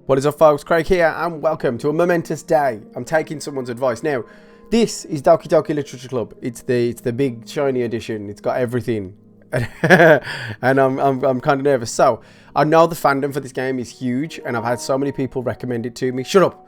What is up, folks? Craig here, and welcome to a momentous day. I'm taking someone's advice. Now, this is Doki Literature Club. It's the big shiny edition. It's got everything. And I'm kind of nervous. So, I know the fandom for this game is huge, and I've had so many people recommend it to me. Shut up.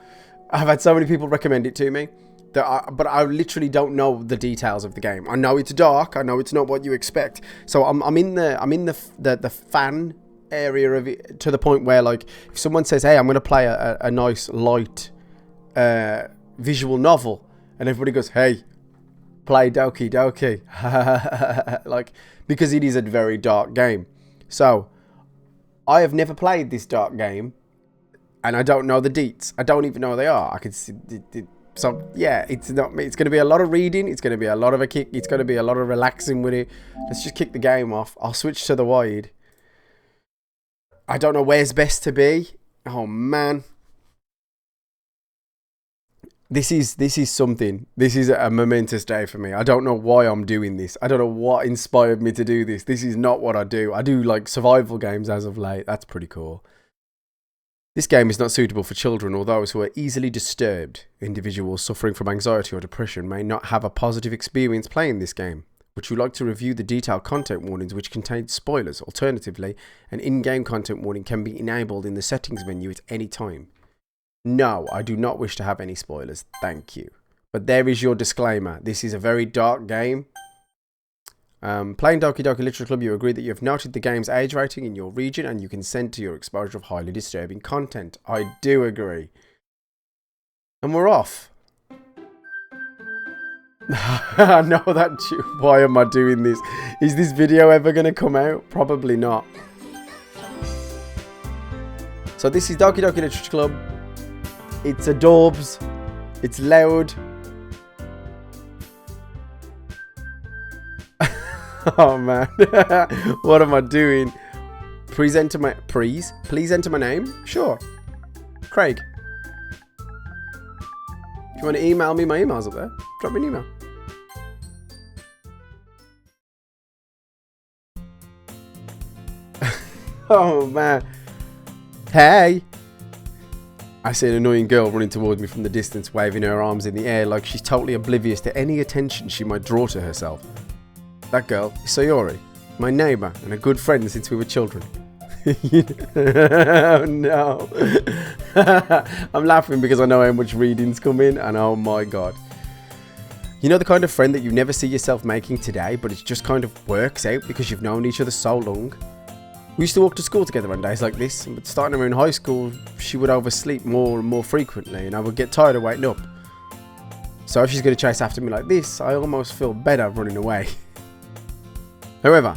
I've had so many people recommend it to me, but I literally don't know the details of the game. I know it's dark. I know it's not what you expect. So I'm in the fan area of it, to the point where, like, if someone says, hey, I'm going to play a nice light visual novel, and everybody goes, hey, play Doki like, because it is a very dark game. So I have never played this dark game, and I don't know the deets. I don't even know what they are. I can see so yeah, it's going to be a lot of reading. It's going to be a lot of it's going to be a lot of relaxing with it. Let's just kick the game off. I'll switch to the wide. I don't know where's best to be. Oh man. This is something. This is a momentous day for me. I don't know why I'm doing this. I don't know what inspired me to do this. This is not what I do. I do like survival games as of late. That's pretty cool. This game is not suitable for children or those who are easily disturbed. Individuals suffering from anxiety or depression may not have a positive experience playing this game. Would you like to review the detailed content warnings which contain spoilers? Alternatively, an in-game content warning can be enabled in the settings menu at any time. No, I do not wish to have any spoilers, thank you. But there is your disclaimer. This is a very dark game. Playing Doki Literature Club, you agree that you have noted the game's age rating in your region and you consent to your exposure of highly disturbing content. I do agree. And we're off. I know that. Why am I doing this? Is this video ever going to come out? Probably not. So this is Doki Literature Club. It's adorbs. It's loud. Oh man. What am I doing? Please enter my name? Sure. Craig. If you want to email me, my email's up there. Drop me an email. Oh man. Hey. I see an annoying girl running towards me from the distance, waving her arms in the air like she's totally oblivious to any attention she might draw to herself. That girl is Sayori, my neighbour and a good friend since we were children. Oh no. I'm laughing because I know how much reading's coming, and oh my god. You know the kind of friend that you never see yourself making today, but it just kind of works out because you've known each other so long? We used to walk to school together on days like this, but starting her in high school, she would oversleep more and more frequently, and I would get tired of waiting up. So if she's going to chase after me like this, I almost feel better running away. However,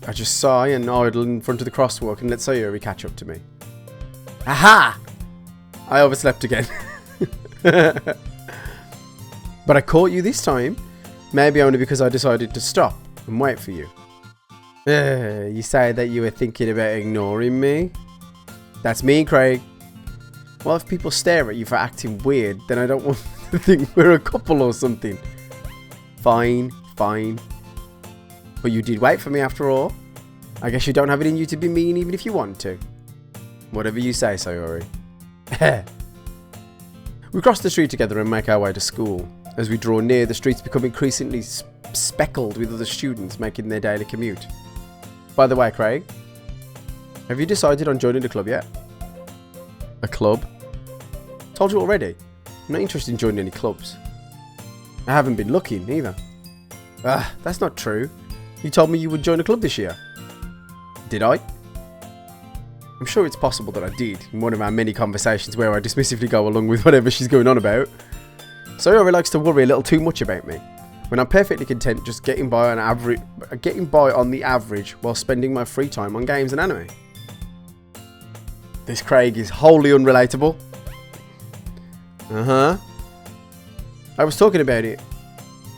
I just sigh and idle in front of the crosswalk and let Sayori catch up to me. Aha! I overslept again. But I caught you this time. Maybe only because I decided to stop and wait for you. You say that you were thinking about ignoring me? That's me, Craig. Well, if people stare at you for acting weird, then I don't want to think we're a couple or something. Fine. But you did wait for me after all. I guess you don't have it in you to be mean even if you want to. Whatever you say, Sayori. We cross the street together and make our way to school. As we draw near, the streets become increasingly speckled with other students making their daily commute. By the way, Craig, have you decided on joining the club yet? A club? Told you already. I'm not interested in joining any clubs. I haven't been looking either. That's not true. You told me you would join a club this year. Did I? I'm sure it's possible that I did in one of our many conversations where I dismissively go along with whatever she's going on about. Sayori likes to worry a little too much about me, when I'm perfectly content just getting by on the average while spending my free time on games and anime. This Craig is wholly unrelatable. I was talking about it.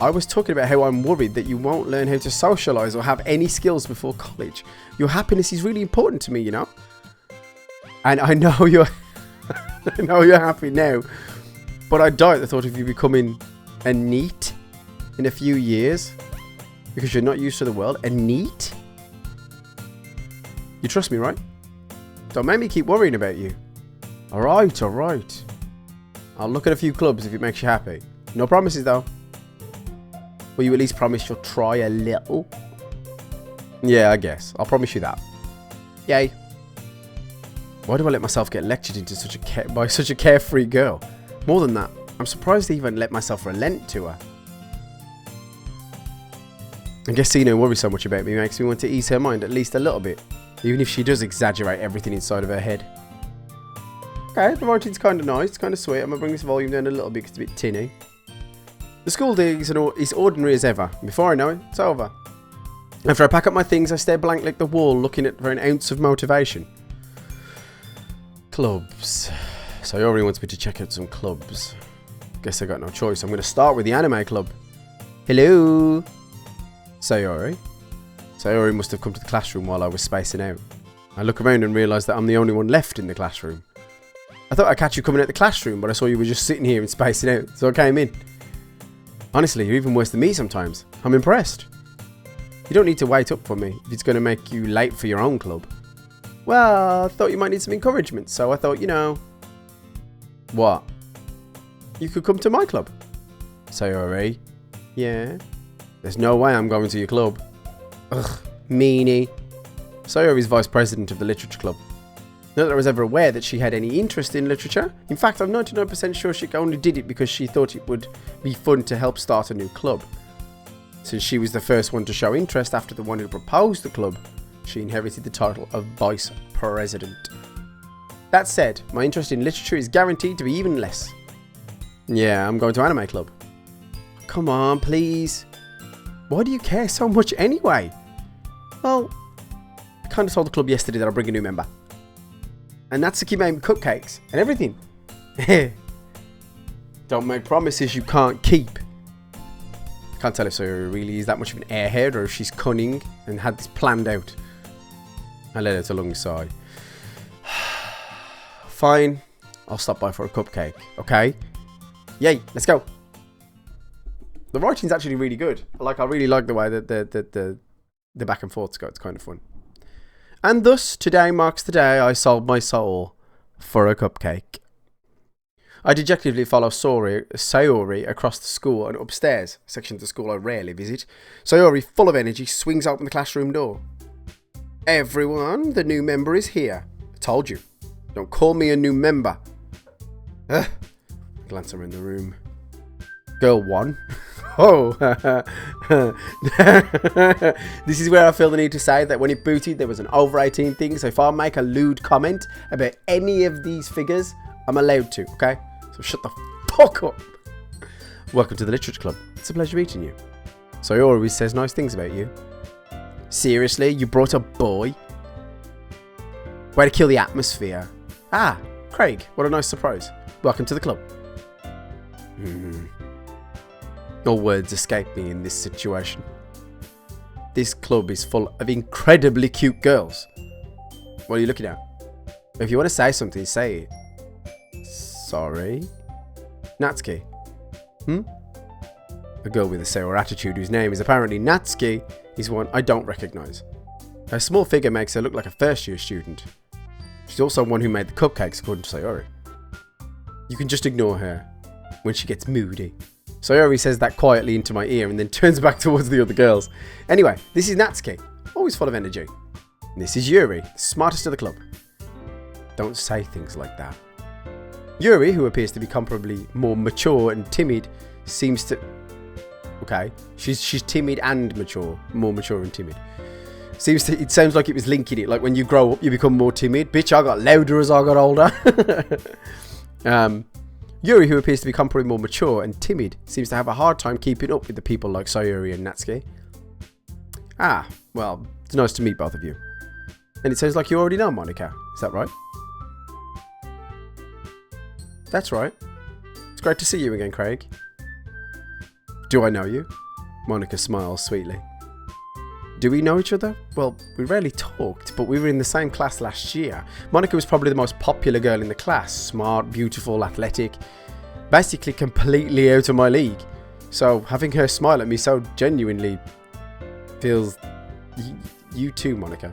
I was talking about how I'm worried that you won't learn how to socialise or have any skills before college. Your happiness is really important to me, you know. And I know you're happy now, but I doubt the thought of you becoming a NEET in a few years because you're not used to the world. A NEET? You trust me, right? Don't make me keep worrying about you. Alright, alright. I'll look at a few clubs if it makes you happy. No promises though. Will you at least promise you'll try a little? Yeah, I guess. I'll promise you that. Yay. Why do I let myself get lectured into by such a carefree girl? More than that, I'm surprised I even let myself relent to her. I guess seeing her worry so much about me makes me want to ease her mind at least a little bit, even if she does exaggerate everything inside of her head. Okay, the writing's kind of nice, kind of sweet. I'm going to bring this volume down a little bit because it's a bit tinny. The school day is ordinary as ever. Before I know it, it's over. After I pack up my things, I stare blankly at the wall, looking for an ounce of motivation. Clubs. Sayori wants me to check out some clubs. Guess I got no choice. I'm going to start with the anime club. Hello? Sayori? Sayori must have come to the classroom while I was spacing out. I look around and realise that I'm the only one left in the classroom. I thought I'd catch you coming out the classroom, but I saw you were just sitting here and spacing out, so I came in. Honestly, you're even worse than me sometimes. I'm impressed. You don't need to wait up for me if it's going to make you late for your own club. Well, I thought you might need some encouragement, so I thought, you know... What? You could come to my club. Sayori. Yeah? There's no way I'm going to your club. Ugh, meanie. Sayori's vice president of the literature club. Not that I was ever aware that she had any interest in literature. In fact, I'm 99% sure she only did it because she thought it would be fun to help start a new club. Since she was the first one to show interest after the one who proposed the club, she inherited the title of vice president. That said, my interest in literature is guaranteed to be even less. Yeah, I'm going to anime club. Come on, please. Why do you care so much anyway? Well, I kind of told the club yesterday that I'll bring a new member. And Natsuki made me cupcakes and everything. Don't make promises you can't keep. I can't tell if Sayori really is that much of an airhead or if she's cunning and had this planned out. I let out a long sigh. Fine, I'll stop by for a cupcake, okay? Yay, let's go. The writing's actually really good. I really like the way that the back and forths go. It's kind of fun. And thus, today marks the day I sold my soul for a cupcake. I dejectedly follow Sayori across the school and upstairs, a section of the school I rarely visit. Sayori, full of energy, swings open the classroom door. Everyone, the new member is here. I told you. Don't call me a new member. I glance around the room. Girl 1. Oh. This is where I feel the need to say that when it booted, there was an over 18 thing. So if I make a lewd comment about any of these figures, I'm allowed to, okay? So shut the fuck up. Welcome to the Literature Club. It's a pleasure meeting you. Sayori always says nice things about you. Seriously? You brought a boy? Way to kill the atmosphere. Ah, Craig, what a nice surprise. Welcome to the club. No words escape me in this situation. This club is full of incredibly cute girls. What are you looking at? If you want to say something, say it. Sorry? Natsuki? A girl with a sour attitude whose name is apparently Natsuki is one I don't recognise. Her small figure makes her look like a first year student. She's also one who made the cupcakes, according to Sayori. You can just ignore her when she gets moody. Sayori says that quietly into my ear and then turns back towards the other girls. Anyway, this is Natsuki, always full of energy. And this is Yuri, the smartest of the club. Don't say things like that. Yuri, who appears to be comparably more mature and timid, seems to... Okay, she's timid and mature. More mature and timid. It sounds like it was linking it. Like when you grow up, you become more timid. Bitch, I got louder as I got older. Yuri, who appears to be comparably more mature and timid, seems to have a hard time keeping up with the people like Sayori and Natsuki. Ah, well, it's nice to meet both of you. And it sounds like you already know Monica. Is that right? That's right. It's great to see you again, Craig. Do I know you? Monica smiles sweetly. Do we know each other? Well, we rarely talked, but we were in the same class last year. Monica was probably the most popular girl in the class. Smart, beautiful, athletic. Basically completely out of my league. So having her smile at me so genuinely feels... You too, Monica.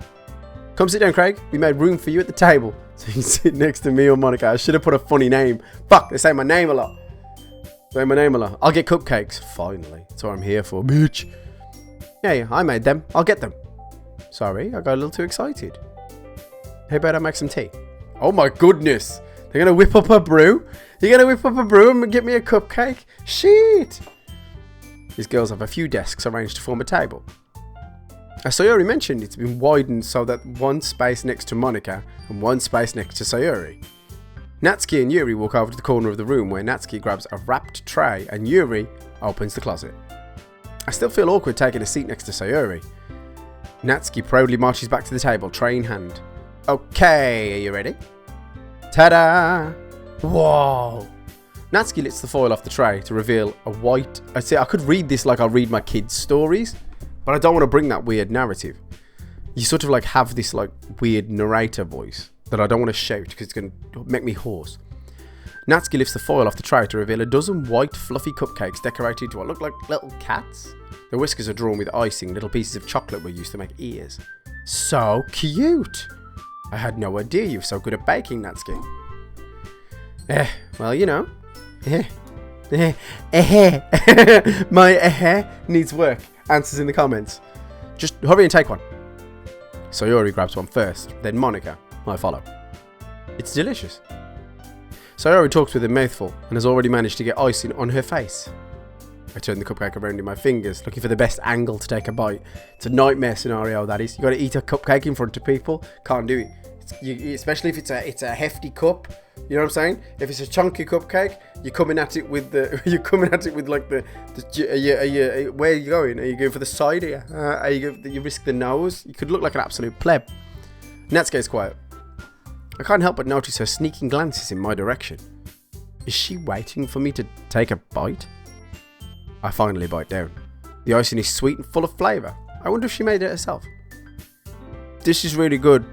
Come sit down, Craig. We made room for you at the table. So you sit next to me or Monica. I should have put a funny name. Fuck, they say my name a lot. I'll get cupcakes. Finally. That's what I'm here for, bitch. Yeah, I made them. I'll get them. Sorry, I got a little too excited. How about I make some tea? Oh my goodness. They're going to whip up a brew? You're going to whip up a brew and get me a cupcake? Shit. These girls have a few desks arranged to form a table. As Sayori mentioned, it's been widened so that one space next to Monica and one space next to Sayori. Natsuki and Yuri walk over to the corner of the room where Natsuki grabs a wrapped tray and Yuri opens the closet. I still feel awkward taking a seat next to Sayori. Natsuki proudly marches back to the table, tray in hand. Okay, are you ready? Ta-da! Whoa! Natsuki lifts the foil off the tray to reveal a white... I could read this like I read my kids' stories, but I don't want to bring that weird narrative. You sort of like have this like weird narrator voice that I don't want to shout because it's going to make me hoarse. Natsuki lifts the foil off the tray to reveal a dozen white fluffy cupcakes decorated to what look like little cats. Their whiskers are drawn with icing. Little pieces of chocolate were used to make ears. So cute! I had no idea you were so good at baking, Natsuki. Well, you know. My needs work. Answers in the comments. Just hurry and take one. Sayori grabs one first, then Monica. I follow. It's delicious. Sayori talks with a mouthful and has already managed to get icing on her face. I turn the cupcake around in my fingers, looking for the best angle to take a bite. It's a nightmare scenario, that is. You got to eat a cupcake in front of people. Can't do it. Especially if it's a hefty cup. You know what I'm saying? If it's a chunky cupcake, you're coming at it with like the where are you going? Are you going for the side here? You risk the nose? You could look like an absolute pleb. Natsuki's quiet. I can't help but notice her sneaking glances in my direction. Is she waiting for me to take a bite? I finally bite down. The icing is sweet and full of flavour. I wonder if she made it herself. This is really good.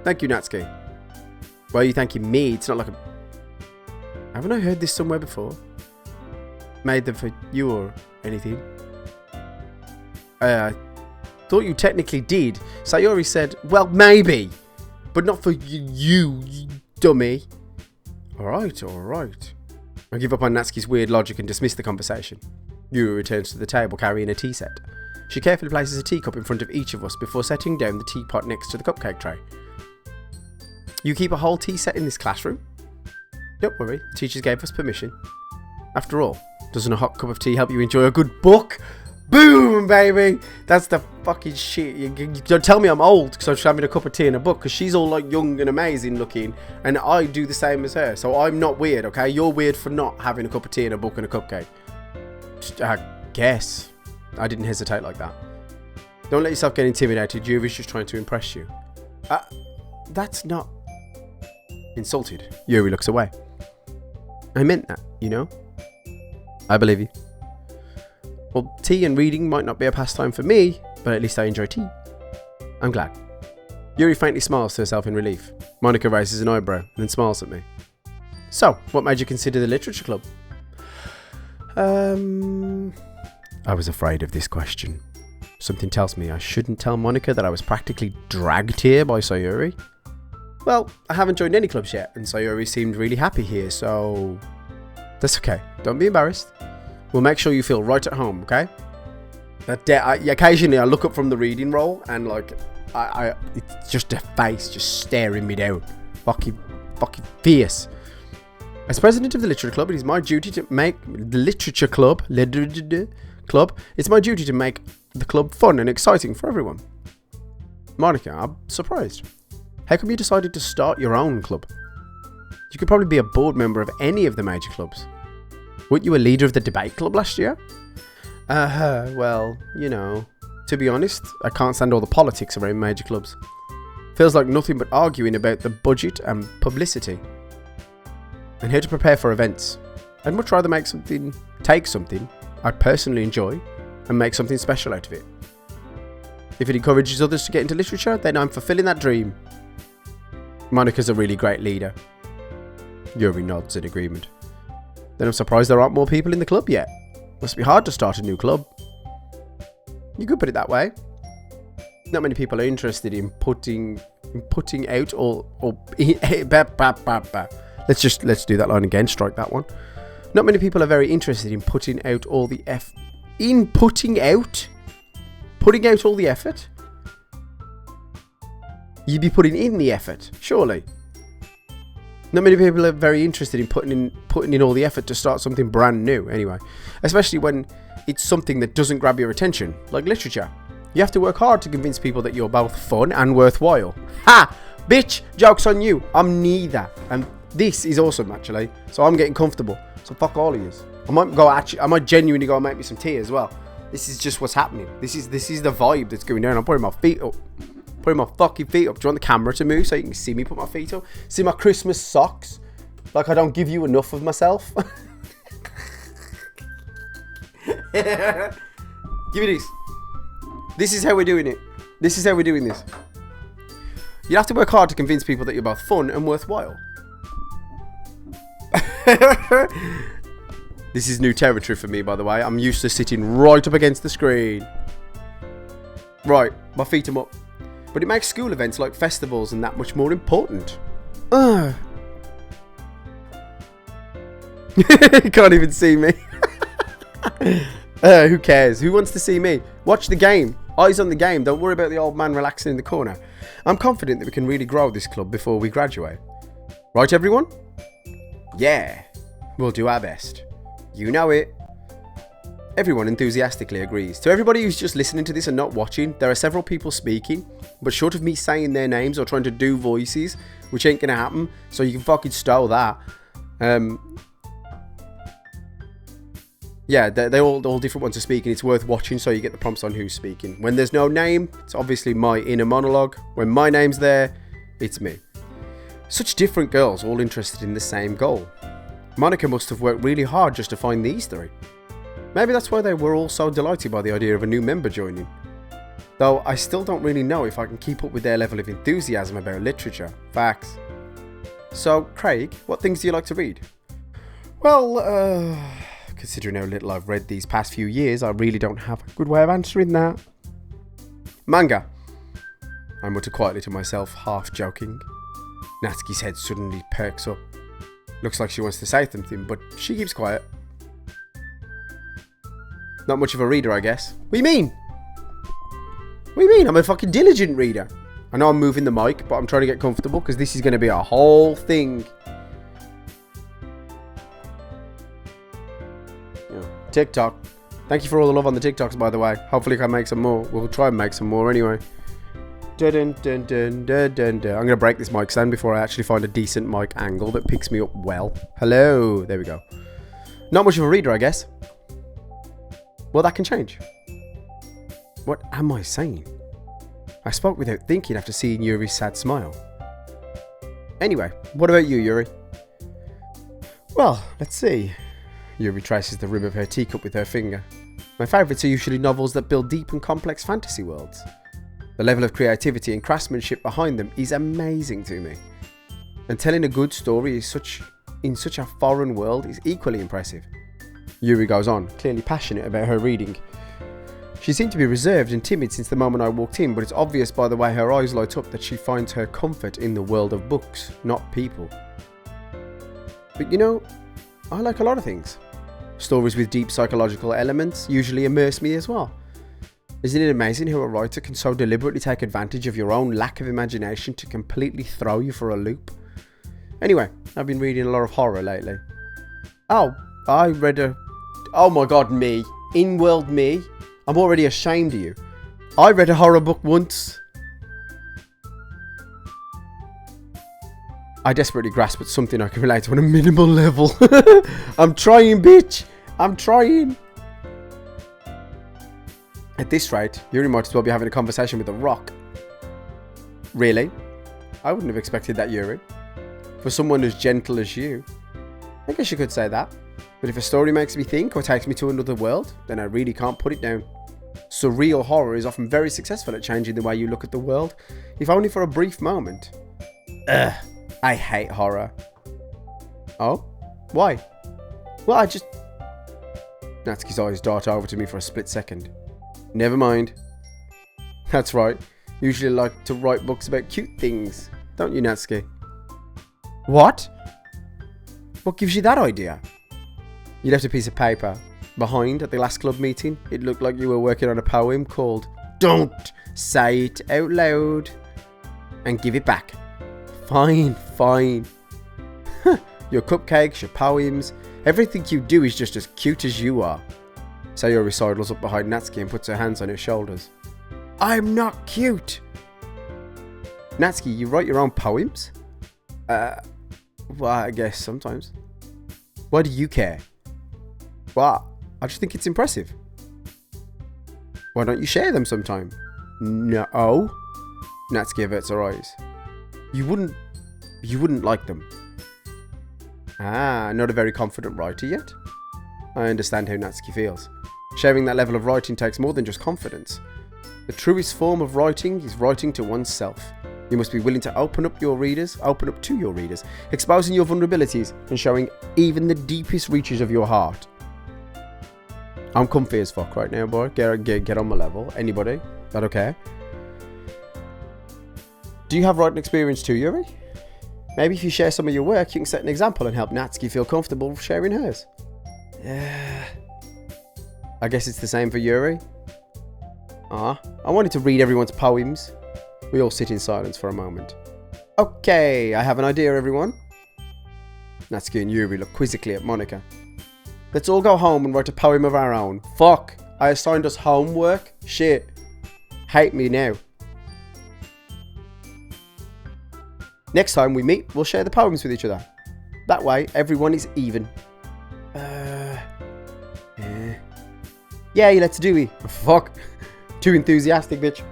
Thank you, Natsuki. Why are you thanking me? It's not like a... Haven't I heard this somewhere before? Made them for you or anything? I thought you technically did. Sayori said, well, maybe. But not for you dummy. Alright. I give up on Natsuki's weird logic and dismiss the conversation. Yuri returns to the table carrying a tea set. She carefully places a teacup in front of each of us before setting down the teapot next to the cupcake tray. You keep a whole tea set in this classroom? Don't worry, the teachers gave us permission. After all, doesn't a hot cup of tea help you enjoy a good book? Boom, baby! That's the fucking shit. You don't tell me I'm old because I'm just having a cup of tea and a book, because she's all like young and amazing looking, and I do the same as her. So I'm not weird, okay? You're weird for not having a cup of tea and a book and a cupcake. I guess. I didn't hesitate like that. Don't let yourself get intimidated. Yuri's just trying to impress you. That's not... Insulted, Yuri looks away. I meant that, you know? I believe you. Well, tea and reading might not be a pastime for me, but at least I enjoy tea. I'm glad. Yuri faintly smiles to herself in relief. Monica raises an eyebrow and then smiles at me. So, what made you consider the literature club? I was afraid of this question. Something tells me I shouldn't tell Monica that I was practically dragged here by Sayori. Well, I haven't joined any clubs yet, and Sayori seemed really happy here, so... That's okay. Don't be embarrassed. We'll make sure you feel right at home, okay? Occasionally I look up from the reading roll, and like, it's just a face just staring me down. Fucking fierce. As president of the literature club, it is my duty to make the literature club, it's my duty to make the club fun and exciting for everyone. Monica, I'm surprised. How come you decided to start your own club? You could probably be a board member of any of the major clubs. Weren't you a leader of the debate club last year? Well, you know, to be honest, I can't stand all the politics around major clubs. Feels like nothing but arguing about the budget and publicity. And how to prepare for events. I'd much rather take something I personally enjoy and make something special out of it. If it encourages others to get into literature, then I'm fulfilling that dream. Monica's a really great leader. Yuri nods in agreement. Then I'm surprised there aren't more people in the club yet. Must be hard to start a new club. You could put it that way. Not many people are interested in putting out or let's do that line again. Strike that one. Not many people are very interested in putting out all the putting out all the effort. You'd be putting in the effort, surely. Not many people are very interested in putting in all the effort to start something brand new, anyway. Especially when it's something that doesn't grab your attention, like literature. You have to work hard to convince people that you're both fun and worthwhile. Ha! Bitch! Joke's on you. I'm neither. And this is awesome, actually. So I'm getting comfortable. So fuck all of yous. I might genuinely go and make me some tea as well. This is just what's happening. This is the vibe that's going down. I'm putting my feet up. Putting my fucking feet up. Do you want the camera to move so you can see me put my feet up? See my Christmas socks? Like I don't give you enough of myself. Give me this. This is how we're doing it. This is how we're doing this. You have to work hard to convince people that you're both fun and worthwhile. This is new territory for me, by the way. I'm used to sitting right up against the screen. Right, my feet are up. But it makes school events like festivals and that much more important. You can't even see me. Who cares? Who wants to see me? Watch the game. Eyes on the game. Don't worry about the old man relaxing in the corner. I'm confident that we can really grow this club before we graduate. Right, everyone? Yeah. We'll do our best. You know it. Everyone enthusiastically agrees. To everybody who's just listening to this and not watching, there are several people speaking, but short of me saying their names or trying to do voices, which ain't gonna happen, so you can fucking stow that. Yeah, they're all different ones are speaking. It's worth watching so you get the prompts on who's speaking. When there's no name, it's obviously my inner monologue. When my name's there, it's me. Such different girls, all interested in the same goal. Monica must have worked really hard just to find these three. Maybe that's why they were all so delighted by the idea of a new member joining. Though I still don't really know if I can keep up with their level of enthusiasm about literature. Facts. So, Craig, what things do you like to read? Well, considering how little I've read these past few years, I really don't have a good way of answering that. Manga. I mutter quietly to myself, half joking. Natsuki's head suddenly perks up. Looks like she wants to say something, but she keeps quiet. Not much of a reader, I guess. What do you mean? What do you mean? I'm a fucking diligent reader. I know I'm moving the mic, but I'm trying to get comfortable because this is going to be a whole thing. Yeah. TikTok. Thank you for all the love on the TikToks, by the way. Hopefully I can make some more. We'll try and make some more anyway. Dun, dun, dun, dun, dun, dun, dun. I'm going to break this mic stand before I actually find a decent mic angle that picks me up well. Hello. There we go. Not much of a reader, I guess. Well, that can change. What am I saying? I spoke without thinking after seeing Yuri's sad smile. Anyway, what about you, Yuri? Well, let's see. Yuri traces the rim of her teacup with her finger. My favourites are usually novels that build deep and complex fantasy worlds. The level of creativity and craftsmanship behind them is amazing to me. And telling a good story in such a foreign world is equally impressive. Yuri goes on, clearly passionate about her reading. She seemed to be reserved and timid since the moment I walked in, but it's obvious by the way her eyes light up that she finds her comfort in the world of books, not people. But you know, I like a lot of things. Stories with deep psychological elements usually immerse me as well. Isn't it amazing how a writer can so deliberately take advantage of your own lack of imagination to completely throw you for a loop? Anyway, I've been reading a lot of horror lately. Oh my god, me. In-world me. I'm already ashamed of you. I read a horror book once. I desperately grasp at something I can relate to on a minimal level. I'm trying, bitch. I'm trying. At this rate, Yuri might as well be having a conversation with a rock. Really? I wouldn't have expected that, Yuri. For someone as gentle as you. I guess you could say that. But if a story makes me think or takes me to another world, then I really can't put it down. Surreal horror is often very successful at changing the way you look at the world, if only for a brief moment. Ugh, I hate horror. Oh? Why? Well, Natsuki's eyes dart over to me for a split second. Never mind. That's right. You usually like to write books about cute things, don't you, Natsuki? What? What gives you that idea? You left a piece of paper behind at the last club meeting. It looked like you were working on a poem called Don't Say It Out Loud. And give it back. Fine, fine. Your cupcakes, your poems, everything you do is just as cute as you are. Sayori sidles up behind Natsuki and puts her hands on his shoulders. I'm not cute. Natsuki, you write your own poems? Well, I guess sometimes. Why do you care? Well, I just think it's impressive. Why don't you share them sometime? No. Natsuki averts her eyes. You wouldn't like them. Ah, not a very confident writer yet? I understand how Natsuki feels. Sharing that level of writing takes more than just confidence. The truest form of writing is writing to oneself. You must be willing to open up to your readers, exposing your vulnerabilities and showing even the deepest reaches of your heart. I'm comfy as fuck right now, boy. Get on my level. Anybody? That okay? Do you have writing experience too, Yuri? Maybe if you share some of your work, you can set an example and help Natsuki feel comfortable sharing hers. Yeah. I guess it's the same for Yuri. I wanted to read everyone's poems. We all sit in silence for a moment. Okay, I have an idea, everyone. Natsuki and Yuri look quizzically at Monika. Let's all go home and write a poem of our own. Fuck, I assigned us homework. Shit. Hate me now. Next time we meet, we'll share the poems with each other. That way, everyone is even. Yeah, let's do it. Fuck. Too enthusiastic, bitch.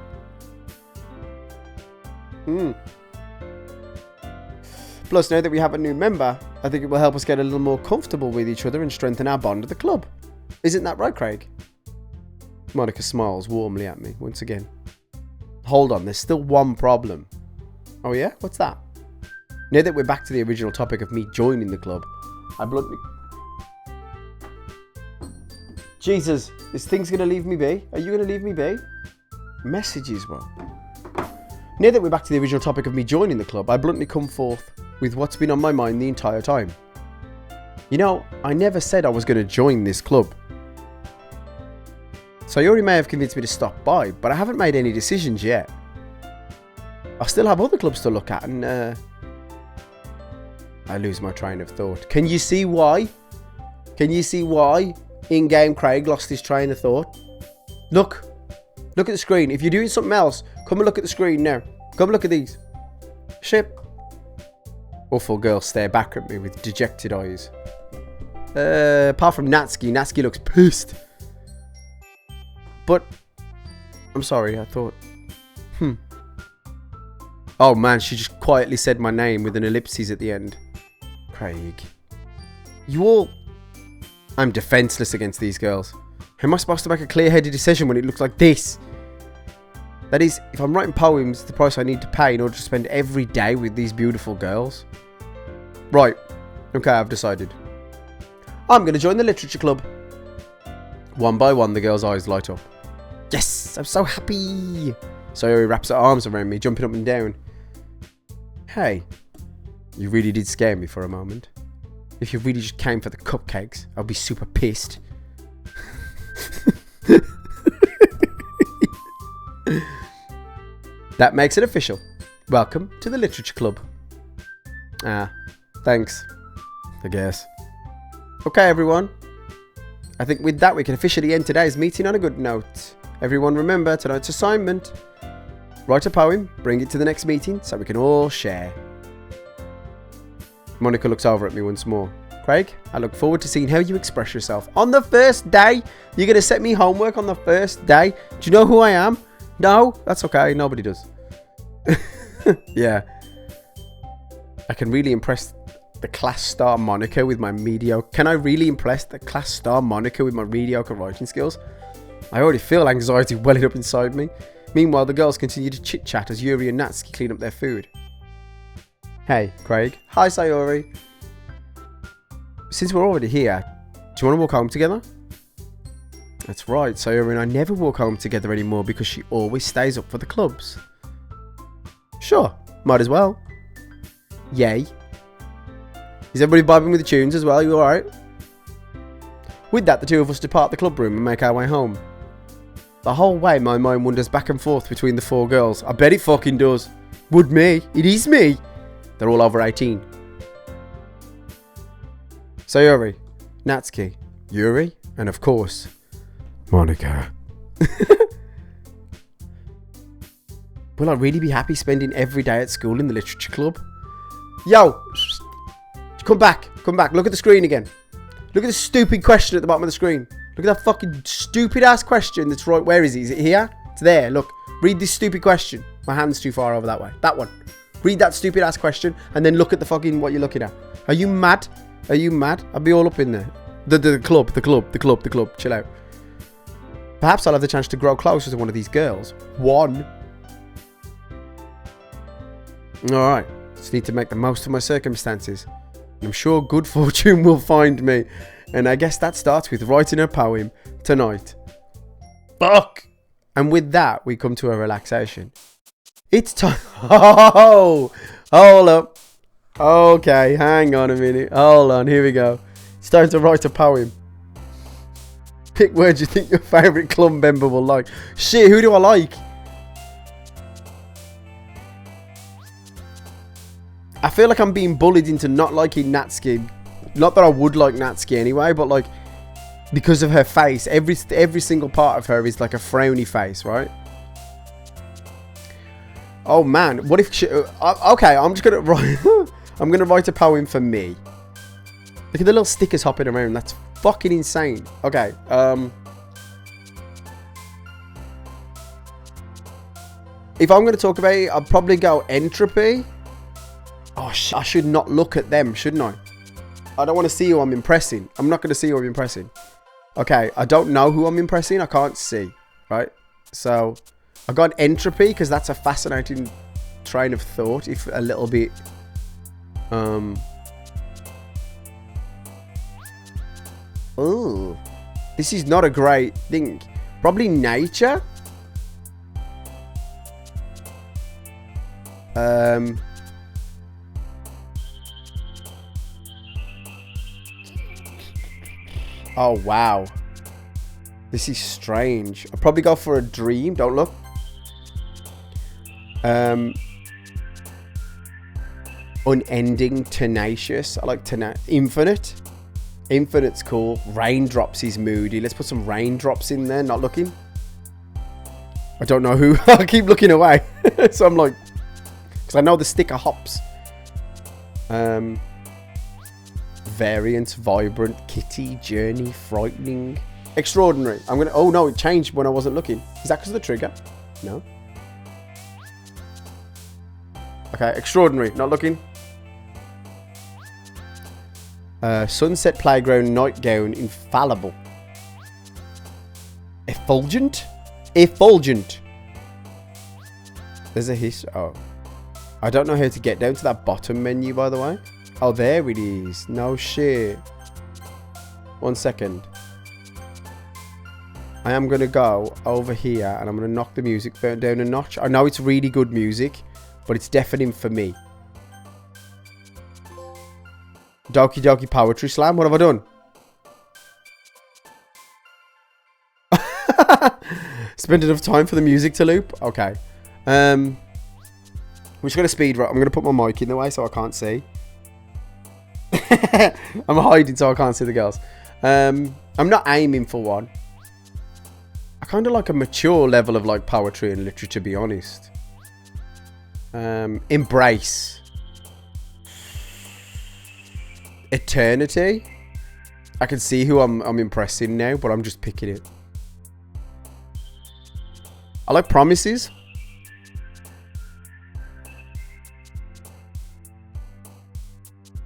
Plus, now that we have a new member, I think it will help us get a little more comfortable with each other and strengthen our bond at the club. Isn't that right, Craig? Monika smiles warmly at me once again. Hold on, there's still one problem. Oh yeah? What's that? Now that we're back to the original topic of me joining the club, I bluntly... Jesus, this thing's going to leave me be? Are you going to leave me be? Messages, bro. Now that we're back to the original topic of me joining the club, I bluntly come forth with what's been on my mind the entire time. You know, I never said I was going to join this club. Sayori may have convinced me to stop by, but I haven't made any decisions yet. I still have other clubs to look at and, I lose my train of thought. Can you see why? Can you see why in-game Craig lost his train of thought? Look at the screen. If you're doing something else, come and look at the screen now. Come look at these. Ship. Awful girls stare back at me with dejected eyes. Apart from Natsuki. Natsuki looks pissed. But, I'm sorry, I thought, Oh man, she just quietly said my name with an ellipses at the end. Craig. You all... I'm defenseless against these girls. How am I supposed to make a clear-headed decision when it looks like this? That is, if I'm writing poems, the price I need to pay in order to spend every day with these beautiful girls. Right. Okay, I've decided. I'm going to join the literature club. One by one, the girls' eyes light up. Yes, I'm so happy. Sayori wraps her arms around me, jumping up and down. Hey, you really did scare me for a moment. If you really just came for the cupcakes, I'll be super pissed. That makes it official. Welcome to the literature club. Ah, thanks. I guess. Okay, everyone. I think with that we can officially end today's meeting on a good note. Everyone remember tonight's assignment. Write a poem, bring it to the next meeting so we can all share. Monika looks over at me once more. Craig, I look forward to seeing how you express yourself. On the first day? You're going to set me homework on the first day? Do you know who I am? No? That's okay. Nobody does. Yeah. I can really impress the class star Monika with my mediocre... Can I really impress the class star Monika with my mediocre writing skills? I already feel anxiety welling up inside me. Meanwhile, the girls continue to chit-chat as Yuri and Natsuki clean up their food. Hey, Craig. Hi, Sayori. Since we're already here, do you want to walk home together? That's right, Sayori and I never walk home together anymore because she always stays up for the clubs. Sure, might as well. Yay. Is everybody vibing with the tunes as well? You alright? With that, the two of us depart the club room and make our way home. The whole way, my mind wanders back and forth between the four girls. I bet it fucking does. Would me. It is me. They're all over 18. Sayori, Natsuki, Yuri, and of course, Monica. Will I really be happy spending every day at school in the literature club? Yo! Come back. Come back. Look at the screen again. Look at the stupid question at the bottom of the screen. Look at that fucking stupid ass question that's right. Where is it? Is it here? It's there. Look. Read this stupid question. My hand's too far over that way. That one. Read that stupid ass question and then look at the fucking what you're looking at. Are you mad? Are you mad? I'll be all up in there. The club. Chill out. Perhaps I'll have the chance to grow closer to one of these girls. One. Alright. Just need to make the most of my circumstances. I'm sure good fortune will find me. And I guess that starts with writing a poem tonight. Fuck! And with that, we come to a relaxation. It's time. Oh! Hold up. Okay, hang on a minute. Hold on, here we go. It's time to write a poem. Pick words you think your favourite club member will like. Shit, who do I like? I feel like I'm being bullied into not liking Natsuki. Not that I would like Natsuki anyway, but like because of her face, every single part of her is like a frowny face, right? Oh man, what if she, okay, I'm just gonna write. I'm gonna write a poem for me. Look at the little stickers hopping around. That's fucking insane. Okay, if I'm gonna talk about it, I'll probably go entropy. Oh, I should not look at them, shouldn't I? I don't want to see who I'm impressing. I'm not going to see who I'm impressing. Okay, I don't know who I'm impressing. I can't see, right? So, I got entropy because that's a fascinating train of thought, if a little bit... Oh, this is not a great thing. Probably nature. Oh, wow. This is strange. I'll probably go for a dream. Don't look. Unending, tenacious. I like infinite. Infinite's cool. Raindrops is moody. Let's put some raindrops in there. Not looking. I don't know who. I keep looking away. So I'm like... Because I know the sticker hops. Variant, vibrant, kitty, journey, frightening, extraordinary. I'm gonna. Oh no, it changed when I wasn't looking. Is that because of the trigger? No. Okay, extraordinary. Not looking. Sunset playground, nightgown, infallible. Effulgent. Effulgent. There's a history. Oh, I don't know how to get down to that bottom menu, by the way. Oh, there it is. No shit. 1 second. I am going to go over here and I'm going to knock the music down a notch. I know it's really good music, but it's deafening for me. Doki Doki Poetry Slam. What have I done? Spent enough time for the music to loop? Okay. I'm just going to speed run. I'm going to put my mic in the way so I can't see. I'm hiding so I can't see the girls. I'm not aiming for one. I kind of like a mature level of like poetry and literature, to be honest. Embrace. Eternity. I can see who I'm impressing now, but I'm just picking it. I like promises.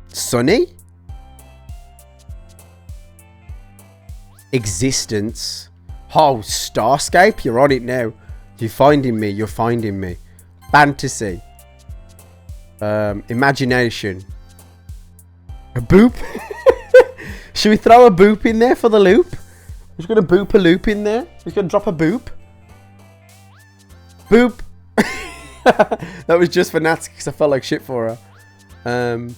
Sunny. Existence. Oh, Starscape, you're on it now. You're finding me. You're finding me. Fantasy. Imagination. A boop. Should we throw a boop in there for the loop? I'm just going to boop a loop in there. Just going to drop a boop. Boop. That was just for Natsuki because I felt like shit for her.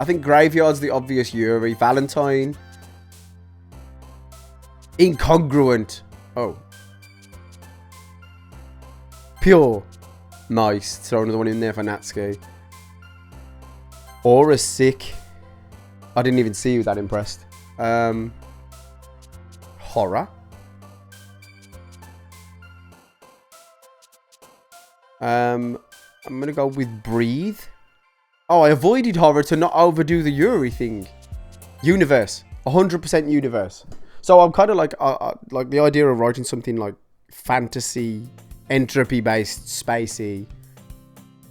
I think Graveyard's the obvious Yuri. Valentine. Incongruent. Oh. Pure. Nice. Throw another one in there for Natsuki. Aura sick. I didn't even see you that impressed. Horror. I'm going to go with breathe. Oh, I avoided horror to not overdo the Yuri thing. Universe. 100% universe. So I'm kind of like the idea of writing something like fantasy, entropy-based, spacey.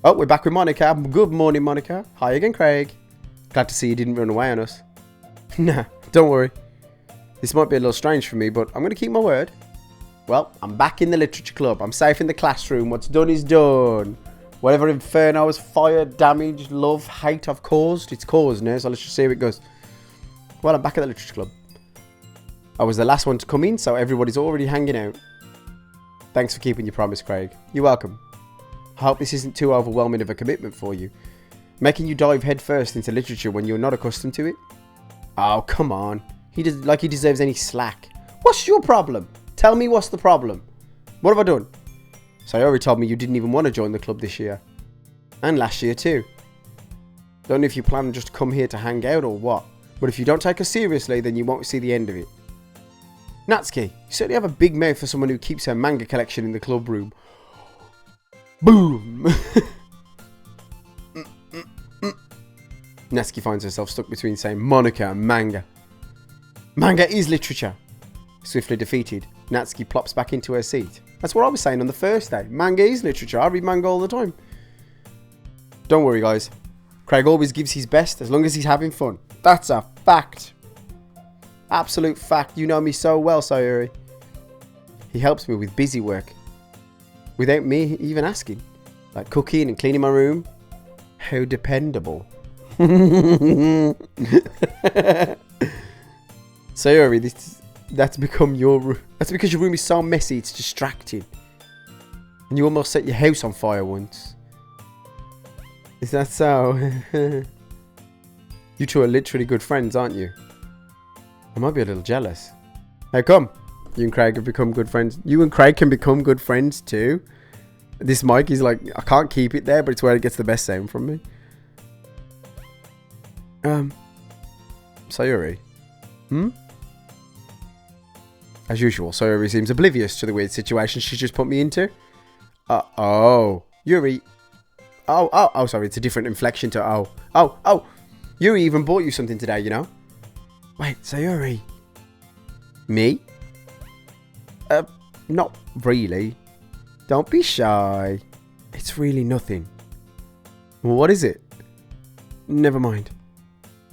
Oh, we're back with Monica. Good morning, Monica. Hi again, Craig. Glad to see you didn't run away on us. Nah, don't worry. This might be a little strange for me, but I'm going to keep my word. Well, I'm back in the literature club. I'm safe in the classroom. What's done is done. Whatever infernos, fire, damage, love, hate I've caused, it's caused now, so let's just see how it goes. Well, I'm back at the literature club. I was the last one to come in, so everybody's already hanging out. Thanks for keeping your promise, Craig. You're welcome. I hope this isn't too overwhelming of a commitment for you. Making you dive headfirst into literature when you're not accustomed to it? Oh, come on. He deserves any slack. What's your problem? Tell me what's the problem. What have I done? Sayori told me you didn't even want to join the club this year. And last year too. Don't know if you plan just to come here to hang out or what. But if you don't take us seriously, then you won't see the end of it. Natsuki, you certainly have a big mouth for someone who keeps her manga collection in the club room. Boom! Natsuki finds herself stuck between saying Monica and manga. Manga is literature. Swiftly defeated, Natsuki plops back into her seat. That's what I was saying on the first day. Manga is literature. I read manga all the time. Don't worry, guys. Craig always gives his best as long as he's having fun. That's a fact. Absolute fact. You know me so well, Sayori. He helps me with busy work. Without me even asking. Like cooking and cleaning my room. How dependable. Sayori, that's because your room is so messy it's distracting. And you almost set your house on fire once. Is that so? You two are literally good friends, aren't you? I might be a little jealous. Hey, come. You and Craig have become good friends. You and Craig can become good friends too. This mic is like, I can't keep it there, but it's where it gets the best sound from me. Sayori. As usual, Sayori seems oblivious to the weird situation she just put me into. Oh. Yuri. Oh, sorry, it's a different inflection to oh. Yuri even bought you something today, you know? Wait, Sayori. Me? Not really. Don't be shy. It's really nothing. Well, what is it? Never mind.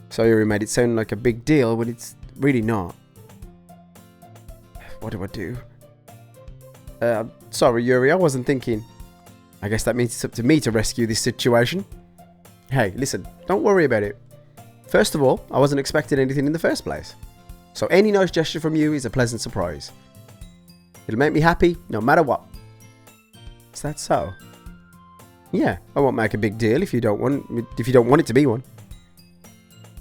Sayori made it sound like a big deal when it's really not. What do I do? Sorry, Yuri, I wasn't thinking. I guess that means it's up to me to rescue this situation. Hey, listen, don't worry about it. First of all, I wasn't expecting anything in the first place. So any nice gesture from you is a pleasant surprise. It'll make me happy no matter what. Is that so? Yeah, I won't make a big deal if you don't want it to be one.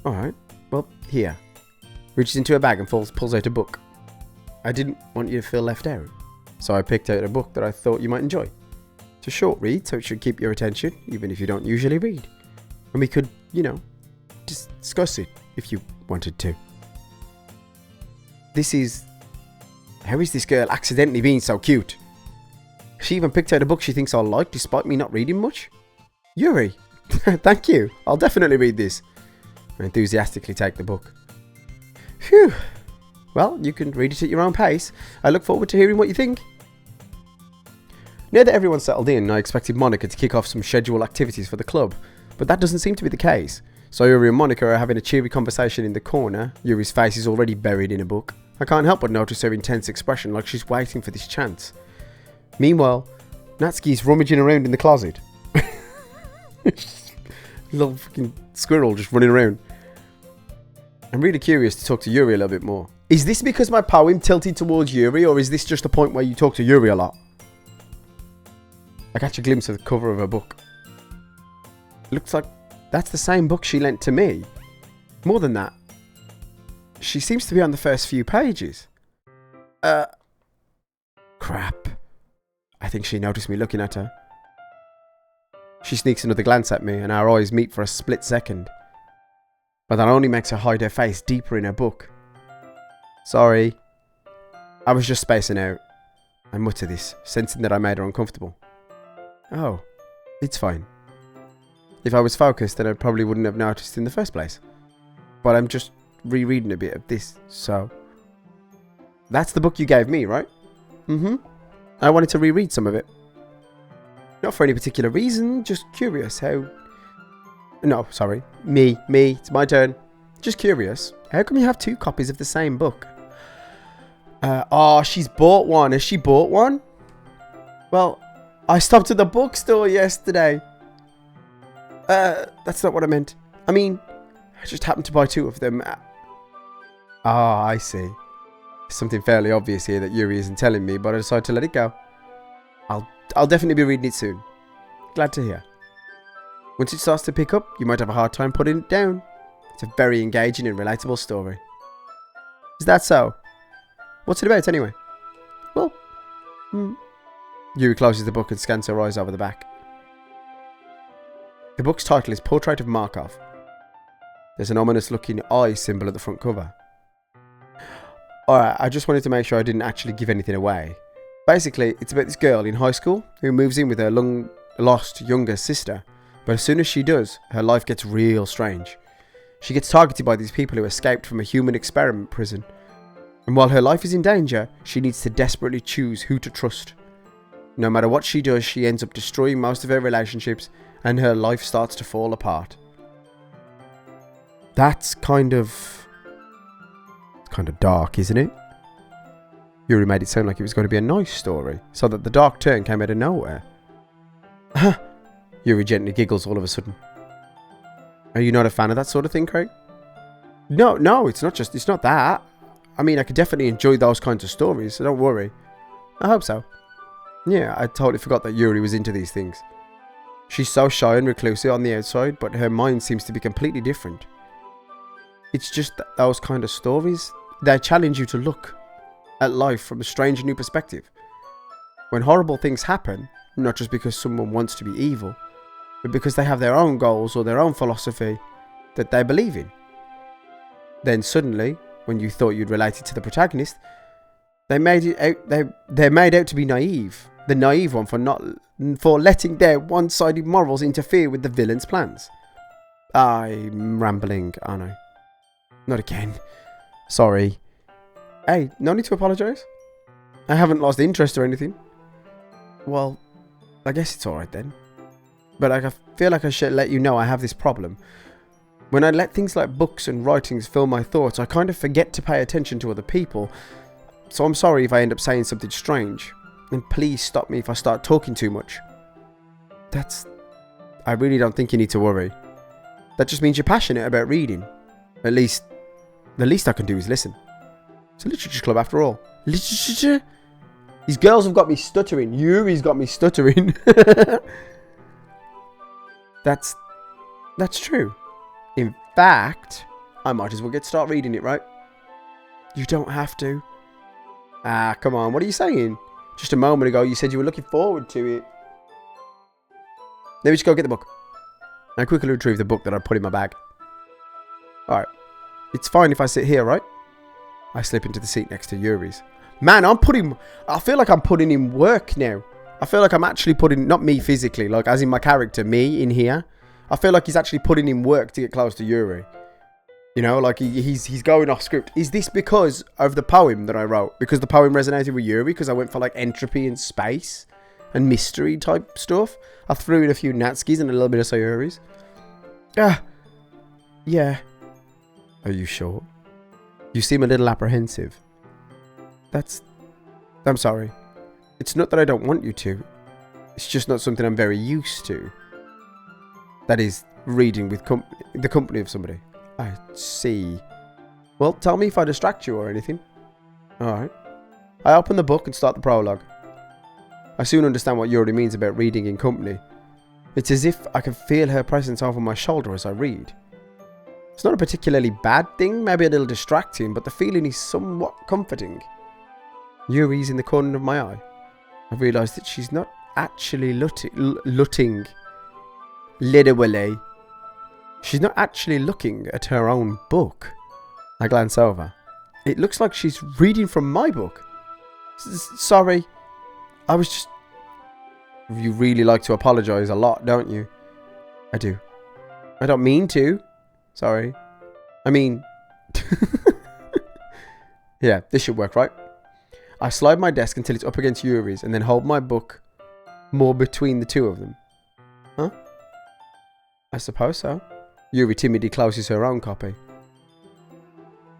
Alright, well, here. Reaches into a bag and pulls out a book. I didn't want you to feel left out, so I picked out a book that I thought you might enjoy. It's a short read, so it should keep your attention, even if you don't usually read. And we could, discuss it if you wanted to. How is this girl accidentally being so cute? She even picked out a book she thinks I'll like, despite me not reading much. Yuri, thank you. I'll definitely read this. I enthusiastically take the book. Phew. Well, you can read it at your own pace. I look forward to hearing what you think. Now that everyone's settled in, I expected Monica to kick off some scheduled activities for the club, but that doesn't seem to be the case. So Yuri and Monica are having a cheery conversation in the corner. Yuri's face is already buried in a book. I can't help but notice her intense expression, like she's waiting for this chance. Meanwhile, Natsuki's rummaging around in the closet. Little fucking squirrel just running around. I'm really curious to talk to Yuri a little bit more. Is this because my poem tilted towards Yuri, or is this just a point where you talk to Yuri a lot? I catch a glimpse of the cover of her book. Looks like that's the same book she lent to me. More than that, she seems to be on the first few pages. Crap. I think she noticed me looking at her. She sneaks another glance at me and our eyes meet for a split second. But that only makes her hide her face deeper in her book. Sorry. I was just spacing out. I mutter this, sensing that I made her uncomfortable. Oh, it's fine. If I was focused, then I probably wouldn't have noticed in the first place. But I'm just rereading a bit of this, so... That's the book you gave me, right? Mm-hmm. I wanted to reread some of it. Not for any particular reason, just curious how... No, sorry. Me, it's my turn. Just curious. How come you have 2 copies of the same book? She's bought one. Has she bought one? Well, I stopped at the bookstore yesterday. That's not what I meant. I mean, I just happened to buy 2 of them. I see. Something fairly obvious here that Yuri isn't telling me, but I decided to let it go. I'll definitely be reading it soon. Glad to hear. Once it starts to pick up, you might have a hard time putting it down. It's a very engaging and relatable story. Is that so? What's it about anyway? Well, Yuri closes the book and scans her eyes over the back. The book's title is Portrait of Markov. There's an ominous looking eye symbol at the front cover. Alright, I just wanted to make sure I didn't actually give anything away. Basically, it's about this girl in high school who moves in with her long-lost younger sister. But as soon as she does, her life gets real strange. She gets targeted by these people who escaped from a human experiment prison. And while her life is in danger, she needs to desperately choose who to trust. No matter what she does, she ends up destroying most of her relationships and her life starts to fall apart. That's kind of dark, isn't it? Yuri made it sound like it was going to be a nice story, so that the dark turn came out of nowhere. Yuri gently giggles all of a sudden. Are you not a fan of that sort of thing, Craig? No, it's not that. I mean, I could definitely enjoy those kinds of stories, so don't worry. I hope so. Yeah, I totally forgot that Yuri was into these things. She's so shy and reclusive on the outside, but her mind seems to be completely different. It's just that those kind of stories, they challenge you to look at life from a strange new perspective. When horrible things happen, not just because someone wants to be evil, but because they have their own goals or their own philosophy that they believe in. Then suddenly, when you thought you'd related to the protagonist, they're made out to be naive. The naive one for letting their one-sided morals interfere with the villain's plans. I'm rambling, aren't I? Not again. Sorry. Hey, no need to apologise. I haven't lost interest or anything. Well, I guess it's alright then. But I feel like I should let you know I have this problem. When I let things like books and writings fill my thoughts, I kind of forget to pay attention to other people. So I'm sorry if I end up saying something strange. And please stop me if I start talking too much. I really don't think you need to worry. That just means you're passionate about reading. At least, the least I can do is listen. It's a literature club after all. Literature? These girls have got me stuttering. Yuri's got me stuttering. That's true. In fact, I might as well start reading it, right? You don't have to. Come on. What are you saying? Just a moment ago, you said you were looking forward to it. Let me just go get the book. I quickly retrieve the book that I put in my bag. Alright. It's fine if I sit here, right? I slip into the seat next to Yuri's. Man, I feel like I'm putting in work now. I feel like I'm actually putting, not me physically, like as in my character, me in here. I feel like he's actually putting in work to get close to Yuri. You know, like he's going off script. Is this because of the poem that I wrote? Because the poem resonated with Yuri? Because I went for like entropy and space and mystery type stuff? I threw in a few Natskis and a little bit of Sayuri's. Yeah. Are you sure? You seem a little apprehensive. I'm sorry. It's not that I don't want you to. It's just not something I'm very used to. That is, reading with the company of somebody. I see. Well, tell me if I distract you or anything. Alright. I open the book and start the prologue. I soon understand what Yuri means about reading in company. It's as if I can feel her presence over my shoulder as I read. It's not a particularly bad thing, maybe a little distracting, but the feeling is somewhat comforting. Yuri's in the corner of my eye. I realise that she's not actually looking. Literally. She's not actually looking at her own book. I glance over. It looks like she's reading from my book. Sorry. I was just... You really like to apologise a lot, don't you? I do. I don't mean to. Sorry. I mean... Yeah, this should work, right? I slide my desk until it's up against Yuri's and then hold my book more between the two of them. Huh? I suppose so. Yuri timidly closes her own copy.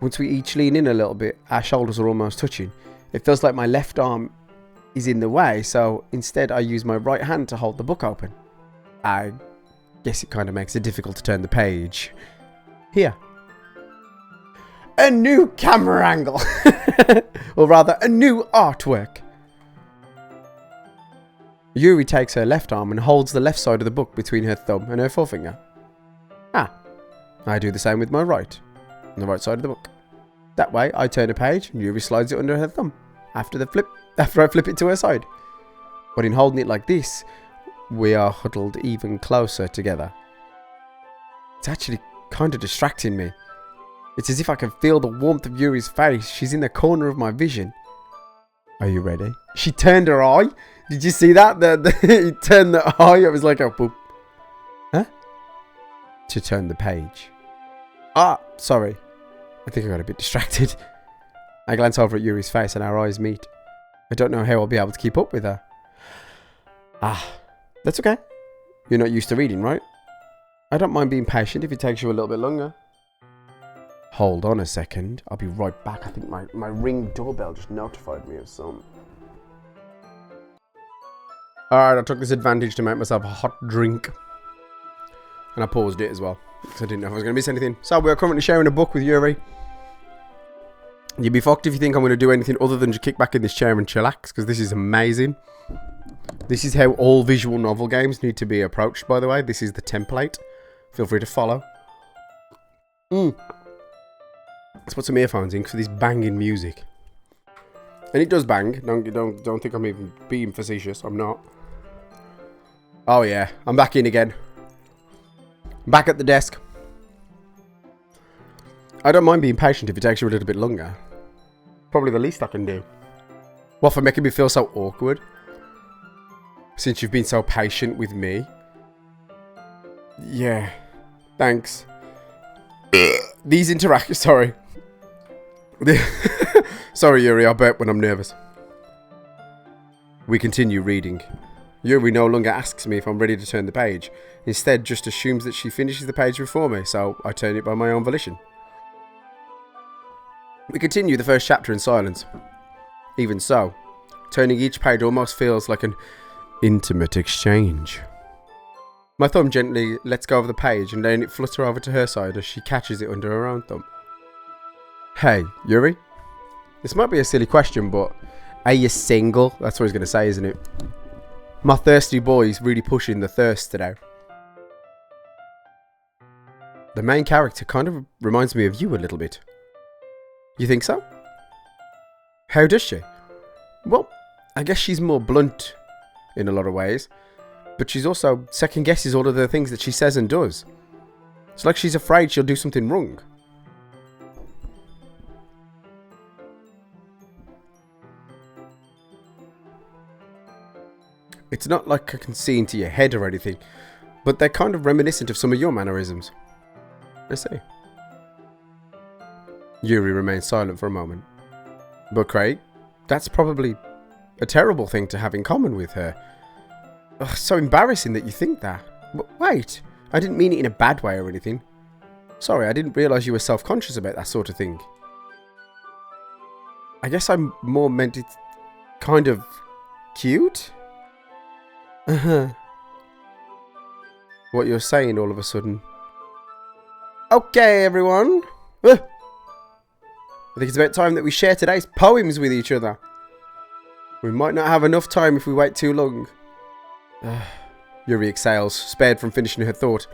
Once we each lean in a little bit, our shoulders are almost touching. It feels like my left arm is in the way, so instead I use my right hand to hold the book open. I guess it kind of makes it difficult to turn the page. Here. A new camera angle! Or rather, a new artwork. Yuri takes her left arm and holds the left side of the book between her thumb and her forefinger. Ah, I do the same with my right, on the right side of the book. That way, I turn a page and Yuri slides it under her thumb after I flip it to her side. But in holding it like this, we are huddled even closer together. It's actually kind of distracting me. It's as if I can feel the warmth of Yuri's face. She's in the corner of my vision. Are you ready? She turned her eye. Did you see that? He turned the eye. It was like a boop. Huh? To turn the page. Ah, sorry. I think I got a bit distracted. I glance over at Yuri's face and our eyes meet. I don't know how I'll be able to keep up with her. Ah, that's okay. You're not used to reading, right? I don't mind being patient if it takes you a little bit longer. Hold on a second. I'll be right back. I think my Ring doorbell just notified me of something. Alright, I took this advantage to make myself a hot drink. And I paused it as well, because I didn't know if I was going to miss anything. So we're currently sharing a book with Yuri. You'd be fucked if you think I'm going to do anything other than just kick back in this chair and chillax, because this is amazing. This is how all visual novel games need to be approached, by the way. This is the template. Feel free to follow. Let's put some earphones in for this banging music. And it does bang. Don't think I'm even being facetious. I'm not. Oh yeah, I'm back in again. Back at the desk. I don't mind being patient if it takes you a little bit longer. Probably the least I can do. What, for making me feel so awkward? Since you've been so patient with me. Yeah. Thanks. These interactions... Sorry. Sorry, Yuri, I bet when I'm nervous. We continue reading. Yuri no longer asks me if I'm ready to turn the page. Instead, just assumes that she finishes the page before me, so I turn it by my own volition. We continue the first chapter in silence. Even so, turning each page almost feels like an intimate exchange. My thumb gently lets go of the page and letting it flutter over to her side as she catches it under her own thumb. Hey, Yuri? This might be a silly question, but are you single? That's what he's going to say, isn't it? My thirsty boy's really pushing the thirst today. The main character kind of reminds me of you a little bit. You think so? How does she? Well, I guess she's more blunt in a lot of ways, but she's also second guesses all of the things that she says and does. It's like she's afraid she'll do something wrong. It's not like I can see into your head or anything, but they're kind of reminiscent of some of your mannerisms. I see. Yuri remains silent for a moment. But Craig, that's probably a terrible thing to have in common with her. Ugh, so embarrassing that you think that. But wait, I didn't mean it in a bad way or anything. Sorry, I didn't realise you were self-conscious about that sort of thing. I guess I more meant it kind of cute? What you're saying all of a sudden. Okay, everyone. I think it's about time that we share today's poems with each other. We might not have enough time if we wait too long. Yuri exhales, spared from finishing her thought.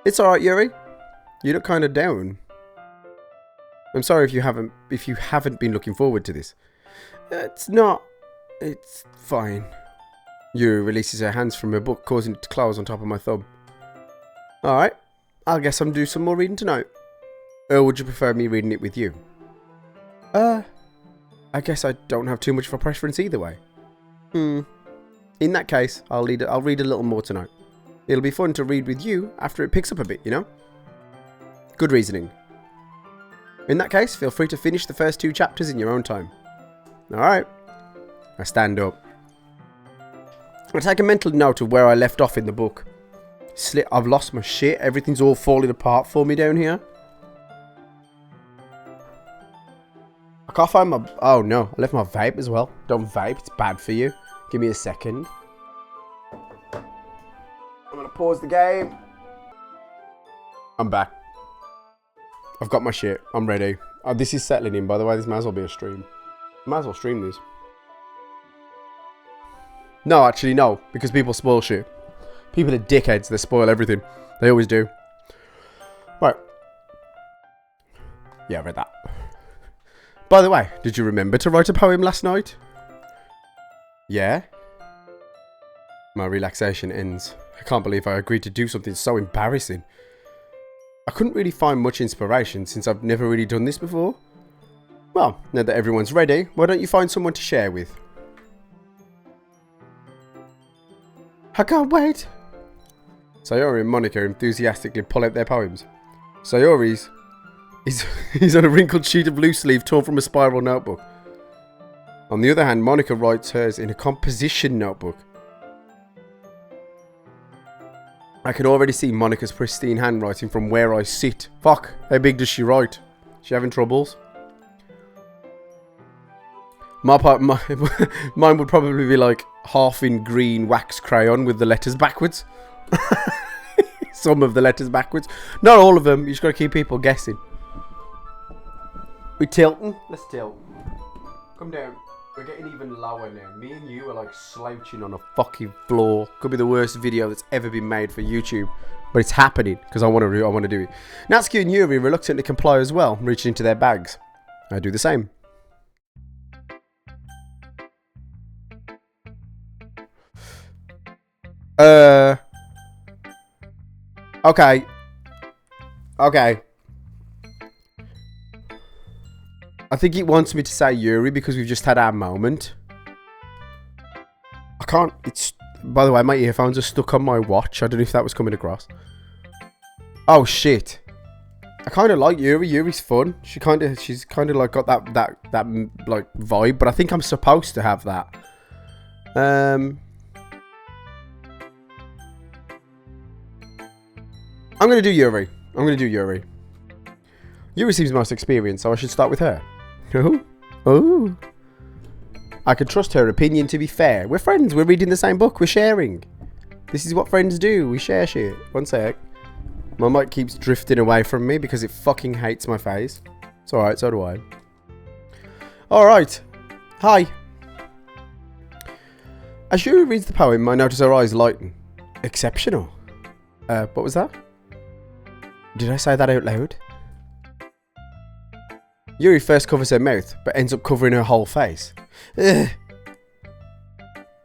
It's alright, Yuri. You look kind of down. I'm sorry if you haven't been looking forward to this. It's not. It's fine. Yuri releases her hands from her book, causing it to close on top of my thumb. Alright, I guess I'm due some more reading tonight. Or would you prefer me reading it with you? I guess I don't have too much of a preference either way. In that case, I'll read a little more tonight. It'll be fun to read with you after it picks up a bit, you know? Good reasoning. In that case, feel free to finish the first 2 chapters in your own time. Alright. I stand up. I take a mental note of where I left off in the book. I've lost my shit. Everything's all falling apart for me down here. I can't find my... Oh no, I left my vape as well. Don't vape, it's bad for you. Give me a second. I'm gonna pause the game. I'm back. I've got my shit. I'm ready. Oh, this is settling in, by the way. This might as well be a stream. Might as well stream this. No, actually, no. Because people spoil shit. People are dickheads. They spoil everything. They always do. Right. Yeah, I read that. By the way, did you remember to write a poem last night? Yeah? My relaxation ends. I can't believe I agreed to do something so embarrassing. I couldn't really find much inspiration since I've never really done this before. Well, now that everyone's ready, why don't you find someone to share with? I can't wait! Sayori and Monica enthusiastically pull out their poems. Sayori's he's on a wrinkled sheet of loose leaf torn from a spiral notebook. On the other hand, Monica writes hers in a composition notebook. I can already see Monica's pristine handwriting from where I sit. Fuck, how big does she write? She having troubles? Mine would probably be like half in green wax crayon with the letters backwards. Some of the letters backwards. Not all of them, you just got to keep people guessing. We tilting? Let's tilt. Come down. We're getting even lower now. Me and you are like slouching on a fucking floor. Could be the worst video that's ever been made for YouTube. But it's happening because I want to do it. Natsuki and Yuri reluctantly comply as well, reaching into their bags. I do the same. Okay. I think it wants me to say Yuri because we've just had our moment. I can't... By the way, my earphones are stuck on my watch. I don't know if that was coming across. Oh, shit. I kind of like Yuri. Yuri's fun. She's kind of like got that like vibe. But I think I'm supposed to have that. I'm going to do Yuri. Yuri seems most experienced, so I should start with her. Oh. I can trust her opinion to be fair. We're friends. We're reading the same book. We're sharing. This is what friends do. We share shit. One sec. My mic keeps drifting away from me because it fucking hates my face. It's alright, so do I. Alright. Hi. As Yuri reads the poem, I notice her eyes lighten. Exceptional. What was that? Did I say that out loud? Yuri first covers her mouth, but ends up covering her whole face. Ugh.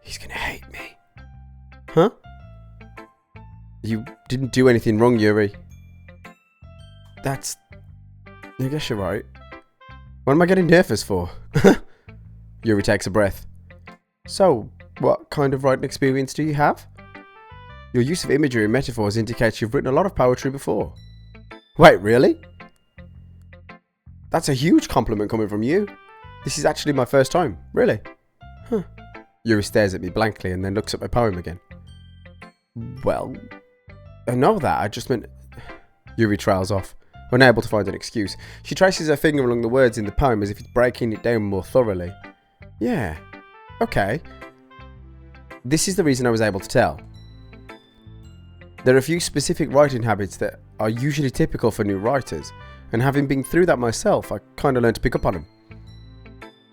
He's gonna hate me. Huh? You didn't do anything wrong, Yuri. I guess you're right. What am I getting nervous for? Yuri takes a breath. So, what kind of writing experience do you have? Your use of imagery and metaphors indicates you've written a lot of poetry before. Wait, really? That's a huge compliment coming from you. This is actually my first time. Really? Huh. Yuri stares at me blankly and then looks at my poem again. Well, I know that. I just meant... Yuri trails off, unable to find an excuse. She traces her finger along the words in the poem as if it's breaking it down more thoroughly. Yeah. Okay. This is the reason I was able to tell. There are a few specific writing habits that are usually typical for new writers. And having been through that myself, I kind of learned to pick up on them.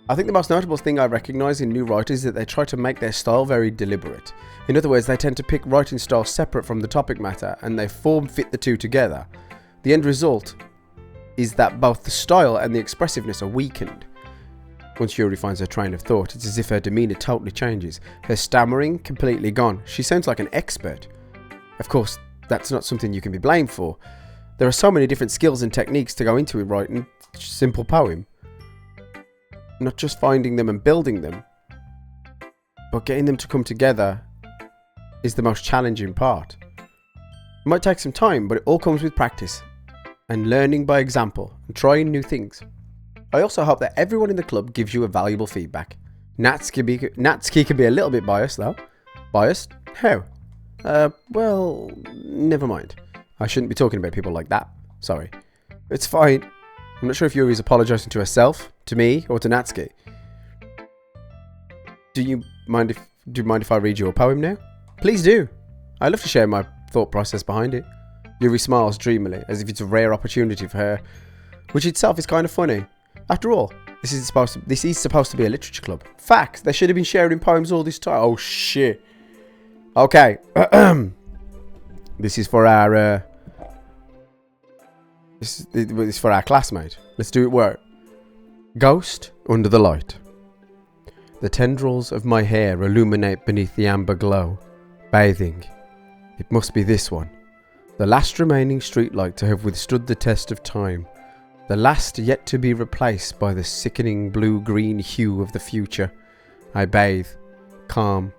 I think the most notable thing I recognise in new writers is that they try to make their style very deliberate. In other words, they tend to pick writing styles separate from the topic matter, and they form fit the two together. The end result is that both the style and the expressiveness are weakened. Once Yuri finds her train of thought, it's as if her demeanour totally changes. Her stammering, completely gone. She sounds like an expert. Of course, that's not something you can be blamed for. There are so many different skills and techniques to go into in writing a simple poem. Not just finding them and building them, but getting them to come together is the most challenging part. It might take some time, but it all comes with practice and learning by example and trying new things. I also hope that everyone in the club gives you a valuable feedback. Natsuki can be a little bit biased though. Biased? How? Well, never mind. I shouldn't be talking about people like that. Sorry. It's fine. I'm not sure if Yuri's apologising to herself, to me, or to Natsuki. Do you mind if I read you a poem now? Please do. I love to share my thought process behind it. Yuri smiles dreamily, as if it's a rare opportunity for her, which itself is kind of funny. After all, this is supposed to be a literature club. Facts. They should have been sharing poems all this time. Oh shit. Okay. This is for our this is for our classmate. Let's do it work. Ghost under the light. The tendrils of my hair illuminate beneath the amber glow. Bathing. It must be this one. The last remaining streetlight to have withstood the test of time. The last yet to be replaced by the sickening blue-green hue of the future. I bathe. Calm.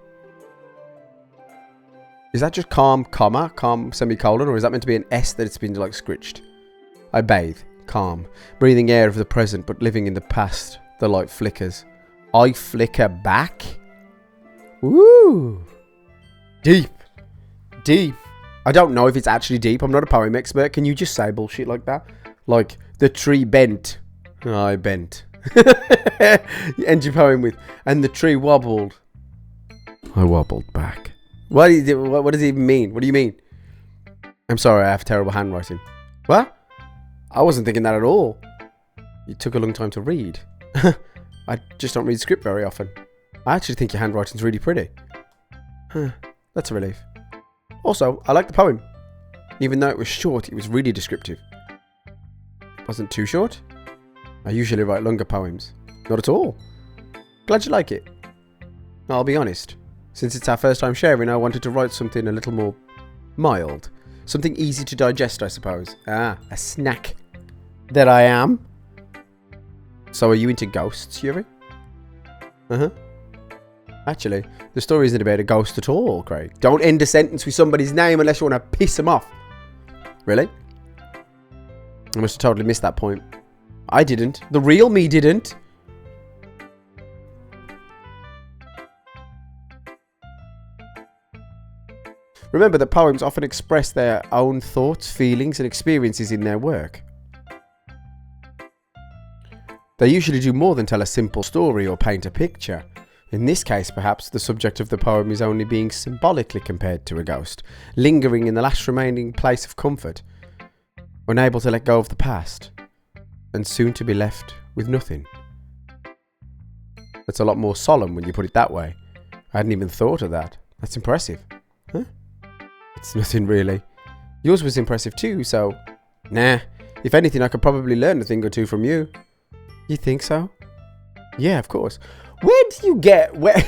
Is that just calm, comma, calm, semicolon, or is that meant to be an S that it's been like scritched? I bathe. Calm. Breathing air of the present, but living in the past. The light flickers. I flicker back? Woo! Deep. Deep. I don't know if it's actually deep. I'm not a poem expert. Can you just say bullshit like that? Like, the tree bent. Oh, I bent. You end your poem with, and the tree wobbled. I wobbled back. What does it even mean? What do you mean? I'm sorry, I have terrible handwriting. What? I wasn't thinking that at all. You took a long time to read. I just don't read script very often. I actually think your handwriting's really pretty. Huh, that's a relief. Also, I like the poem. Even though it was short, it was really descriptive. It wasn't too short. I usually write longer poems. Not at all. Glad you like it. I'll be honest. Since it's our first time sharing, I wanted to write something a little more mild. Something easy to digest, I suppose. Ah, a snack. That I am. So are you into ghosts, Yuri? Uh-huh. Actually, the story isn't about a ghost at all, Craig. Don't end a sentence with somebody's name unless you want to piss them off. Really? I must have totally missed that point. I didn't. The real me didn't. Remember that poems often express their own thoughts, feelings, and experiences in their work. They usually do more than tell a simple story or paint a picture. In this case, perhaps, the subject of the poem is only being symbolically compared to a ghost, lingering in the last remaining place of comfort, unable to let go of the past, and soon to be left with nothing. That's a lot more solemn when you put it that way. I hadn't even thought of that. That's impressive. Huh? It's nothing really. Yours was impressive too, so... Nah, if anything, I could probably learn a thing or two from you. You think so? Yeah, of course. Where do you get... Where...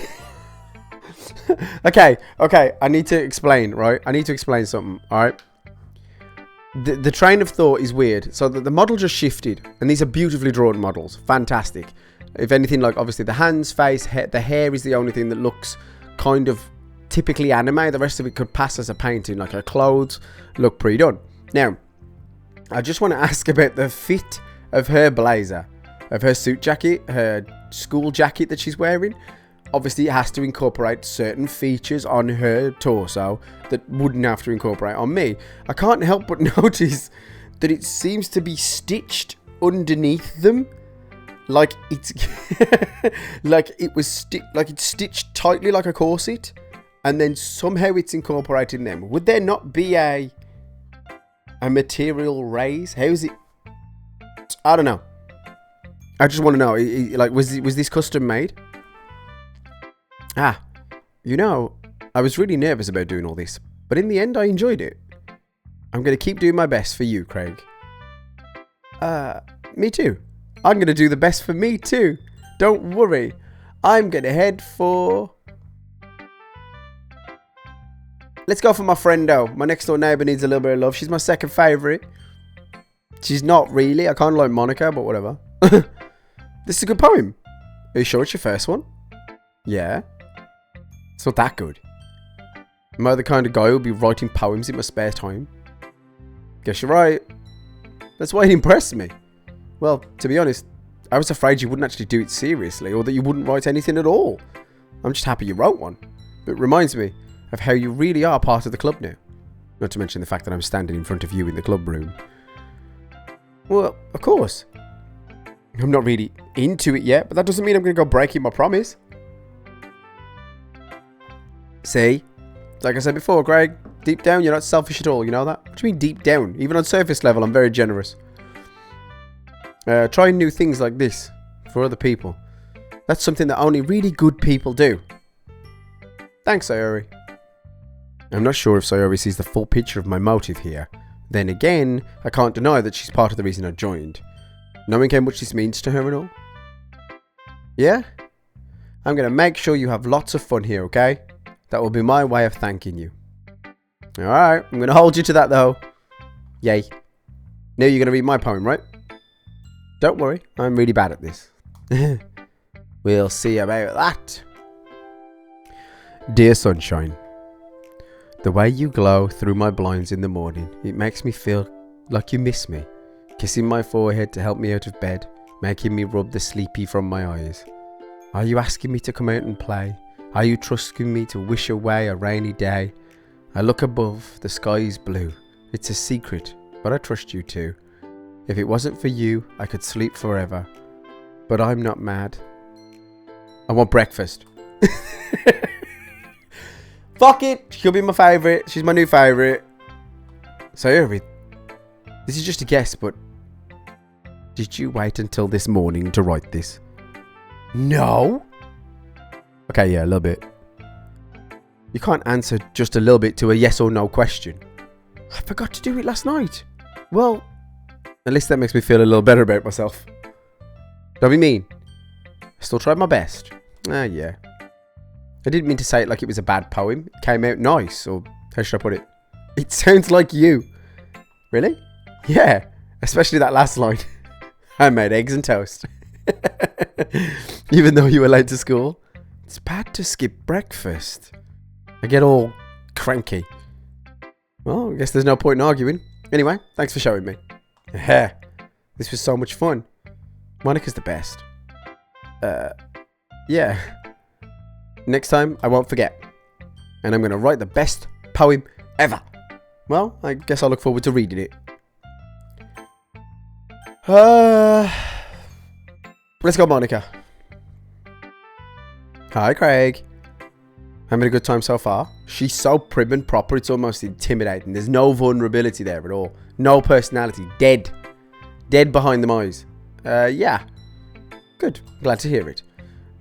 Okay, I need to explain, right? I need to explain something, alright? The train of thought is weird. So the model just shifted, and these are beautifully drawn models. Fantastic. If anything, like, obviously the hands, face, the hair is the only thing that looks kind of typically anime. The rest of it could pass as a painting. Like, her clothes look pretty done. Now, I just want to ask about the fit of her blazer, of her suit jacket, her school jacket that she's wearing. Obviously, it has to incorporate certain features on her torso that wouldn't have to incorporate on me. I can't help but notice that it seems to be stitched underneath them. Like it's like it's stitched tightly like a corset, and then somehow it's incorporating them. Would there not be a material raise? How is it? I don't know. I just want to know, like, was this custom made? Ah, you know, I was really nervous about doing all this, but in the end I enjoyed it. I'm going to keep doing my best for you, Craig. Me too. I'm going to do the best for me too. Don't worry. I'm going to head for... Let's go for my friendo. My next door neighbour needs a little bit of love. She's my second favourite. She's not really. I kind of like Monica, but whatever. This is a good poem. Are you sure it's your first one? Yeah. It's not that good. Am I the kind of guy who'll be writing poems in my spare time? Guess you're right. That's why it impressed me. Well, to be honest, I was afraid you wouldn't actually do it seriously, or that you wouldn't write anything at all. I'm just happy you wrote one. It reminds me of how you really are part of the club now. Not to mention the fact that I'm standing in front of you in the club room. Well, of course. I'm not really into it yet, but that doesn't mean I'm going to go breaking my promise. See? Like I said before, Greg, deep down you're not selfish at all, you know that? What do you mean deep down? Even on surface level, I'm very generous. Trying new things like this for other people. That's something that only really good people do. Thanks, Sayori. I'm not sure if Sayori sees the full picture of my motive here. Then again, I can't deny that she's part of the reason I joined. Knowing how much this means to her and all. Yeah? I'm going to make sure you have lots of fun here, okay? That will be my way of thanking you. Alright, I'm going to hold you to that though. Yay. Now you're going to read my poem, right? Don't worry, I'm really bad at this. We'll see about that. Dear sunshine, the way you glow through my blinds in the morning, it makes me feel like you miss me. Kissing my forehead to help me out of bed, making me rub the sleepy from my eyes. Are you asking me to come out and play? Are you trusting me to wish away a rainy day? I look above, the sky is blue. It's a secret, but I trust you too. If it wasn't for you, I could sleep forever. But I'm not mad. I want breakfast. Fuck it! She'll be my favourite. She's my new favourite. So, this is just a guess, but did you wait until this morning to write this? No? Okay, yeah, a little bit. You can't answer just a little bit to a yes or no question. I forgot to do it last night. Well, at least that makes me feel a little better about myself. Don't be mean. I still tried my best. Yeah. I didn't mean to say it like it was a bad poem. It came out nice, or how should I put it? It sounds like you. Really? Yeah, especially that last line. I made eggs and toast. Even though you were late to school. It's bad to skip breakfast. I get all cranky. Well, I guess there's no point in arguing. Anyway, thanks for showing me. This was so much fun. Monica's the best. Yeah. Next time, I won't forget. And I'm going to write the best poem ever. Well, I guess I'll look forward to reading it. Let's go, Monica. Hi, Craig. Having a good time so far? She's so prim and proper, it's almost intimidating. There's no vulnerability there at all. No personality. Dead. Dead behind them eyes. Yeah. Good. Glad to hear it.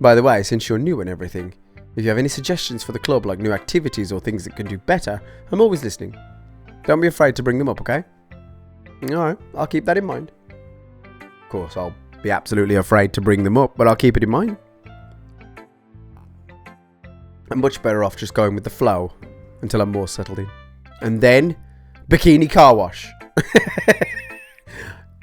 By the way, since you're new and everything, if you have any suggestions for the club, like new activities or things that can do better, I'm always listening. Don't be afraid to bring them up, okay? Alright, I'll keep that in mind. Of course, I'll be absolutely afraid to bring them up, but I'll keep it in mind. I'm much better off just going with the flow until I'm more settled in. And then, bikini car wash.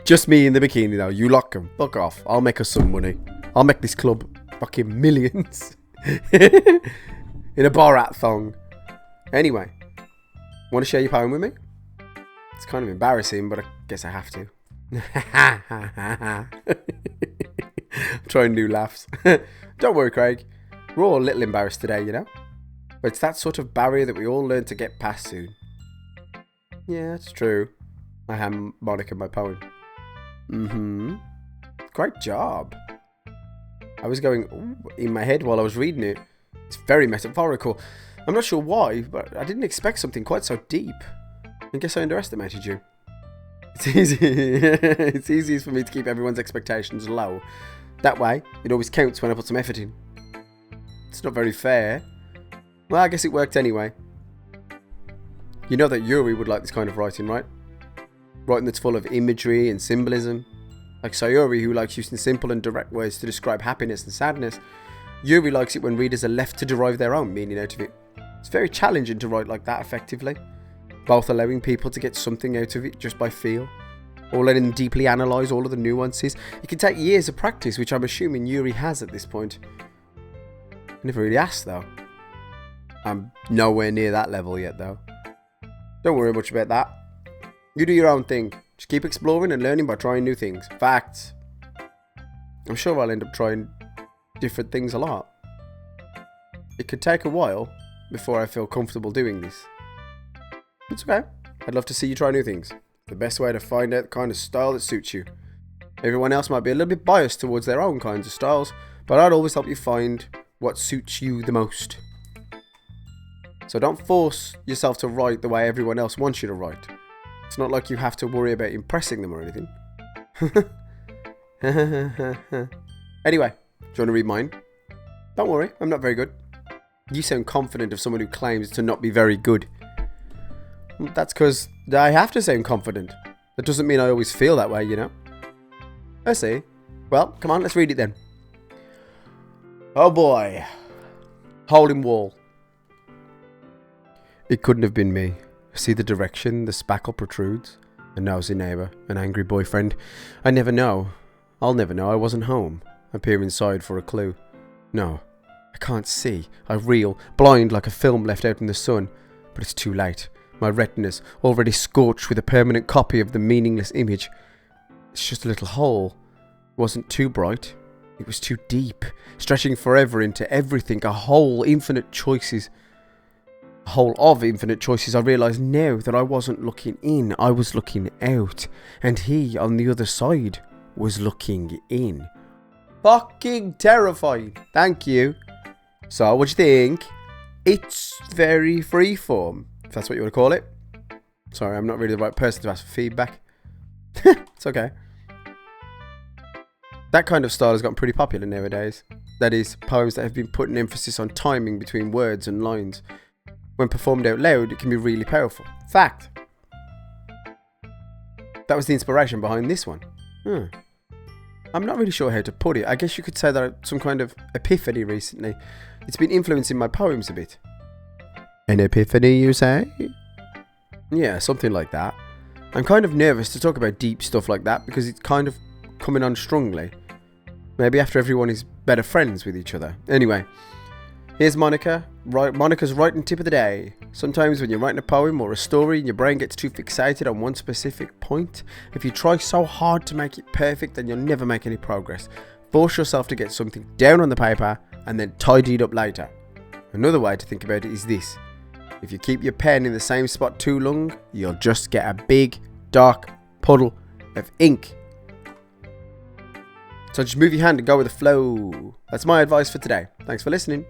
Just me in the bikini though. You lock them. Fuck off. I'll make us some money. I'll make this club fucking millions. In a Borat thong. Anyway, want to share your poem with me? It's kind of embarrassing, but I guess I have to. I'm trying new laughs. Don't worry, Craig. We're all a little embarrassed today, you know? But it's that sort of barrier that we all learn to get past soon. Yeah, that's true. I hand Monica my poem. Great job. I was going in my head while I was reading it. It's very metaphorical. I'm not sure why, but I didn't expect something quite so deep. I guess I underestimated you. It's easy. It's easiest for me to keep everyone's expectations low. That way, it always counts when I put some effort in. It's not very fair. Well, I guess it worked anyway. You know that Yuri would like this kind of writing, right? Writing that's full of imagery and symbolism. Like Sayuri, who likes using simple and direct words to describe happiness and sadness. Yuri likes it when readers are left to derive their own meaning out of it. It's very challenging to write like that effectively. Both allowing people to get something out of it just by feel, or letting them deeply analyse all of the nuances. It can take years of practice, which I'm assuming Yuri has at this point. I never really asked though. I'm nowhere near that level yet though. Don't worry much about that. You do your own thing. Just keep exploring and learning by trying new things. Facts. I'm sure I'll end up trying different things a lot. It could take a while before I feel comfortable doing this. It's okay. I'd love to see you try new things. The best way to find out the kind of style that suits you. Everyone else might be a little bit biased towards their own kinds of styles, but I'd always help you find what suits you the most. So don't force yourself to write the way everyone else wants you to write. It's not like you have to worry about impressing them or anything. Anyway, do you want to read mine? Don't worry, I'm not very good. You sound confident of someone who claims to not be very good. That's because I have to sound confident. That doesn't mean I always feel that way, you know. I see. Well, come on, let's read it then. Oh boy. Hole in wall. It couldn't have been me. See the direction the spackle protrudes? A nosy neighbour, an angry boyfriend. I never know. I'll never know. I wasn't home. I peer inside for a clue. No, I can't see. I reel, blind like a film left out in the sun. But it's too late. My retina's already scorched with a permanent copy of the meaningless image. It's just a little hole. It wasn't too bright. It was too deep, stretching forever into everything. A hole, infinite choices. A hole of infinite choices. I realise now that I wasn't looking in, I was looking out. And he, on the other side, was looking in. Fucking terrifying. Thank you. So, what do you think? It's very freeform, if that's what you want to call it. Sorry, I'm not really the right person to ask for feedback. It's okay. That kind of style has gotten pretty popular nowadays. That is, poems that have been putting emphasis on timing between words and lines. When performed out loud, it can be really powerful. Fact. That was the inspiration behind this one. I'm not really sure how to put it. I guess you could say that I had some kind of epiphany recently. It's been influencing my poems a bit. An epiphany, you say? Yeah, something like that. I'm kind of nervous to talk about deep stuff like that because it's kind of coming on strongly. Maybe after everyone is better friends with each other. Anyway, here's Monica. Monica's writing tip of the day. Sometimes when you're writing a poem or a story and your brain gets too fixated on one specific point, if you try so hard to make it perfect, then you'll never make any progress. Force yourself to get something down on the paper and then tidy it up later. Another way to think about it is this. If you keep your pen in the same spot too long, you'll just get a big, dark puddle of ink. So just move your hand and go with the flow. That's my advice for today. Thanks for listening.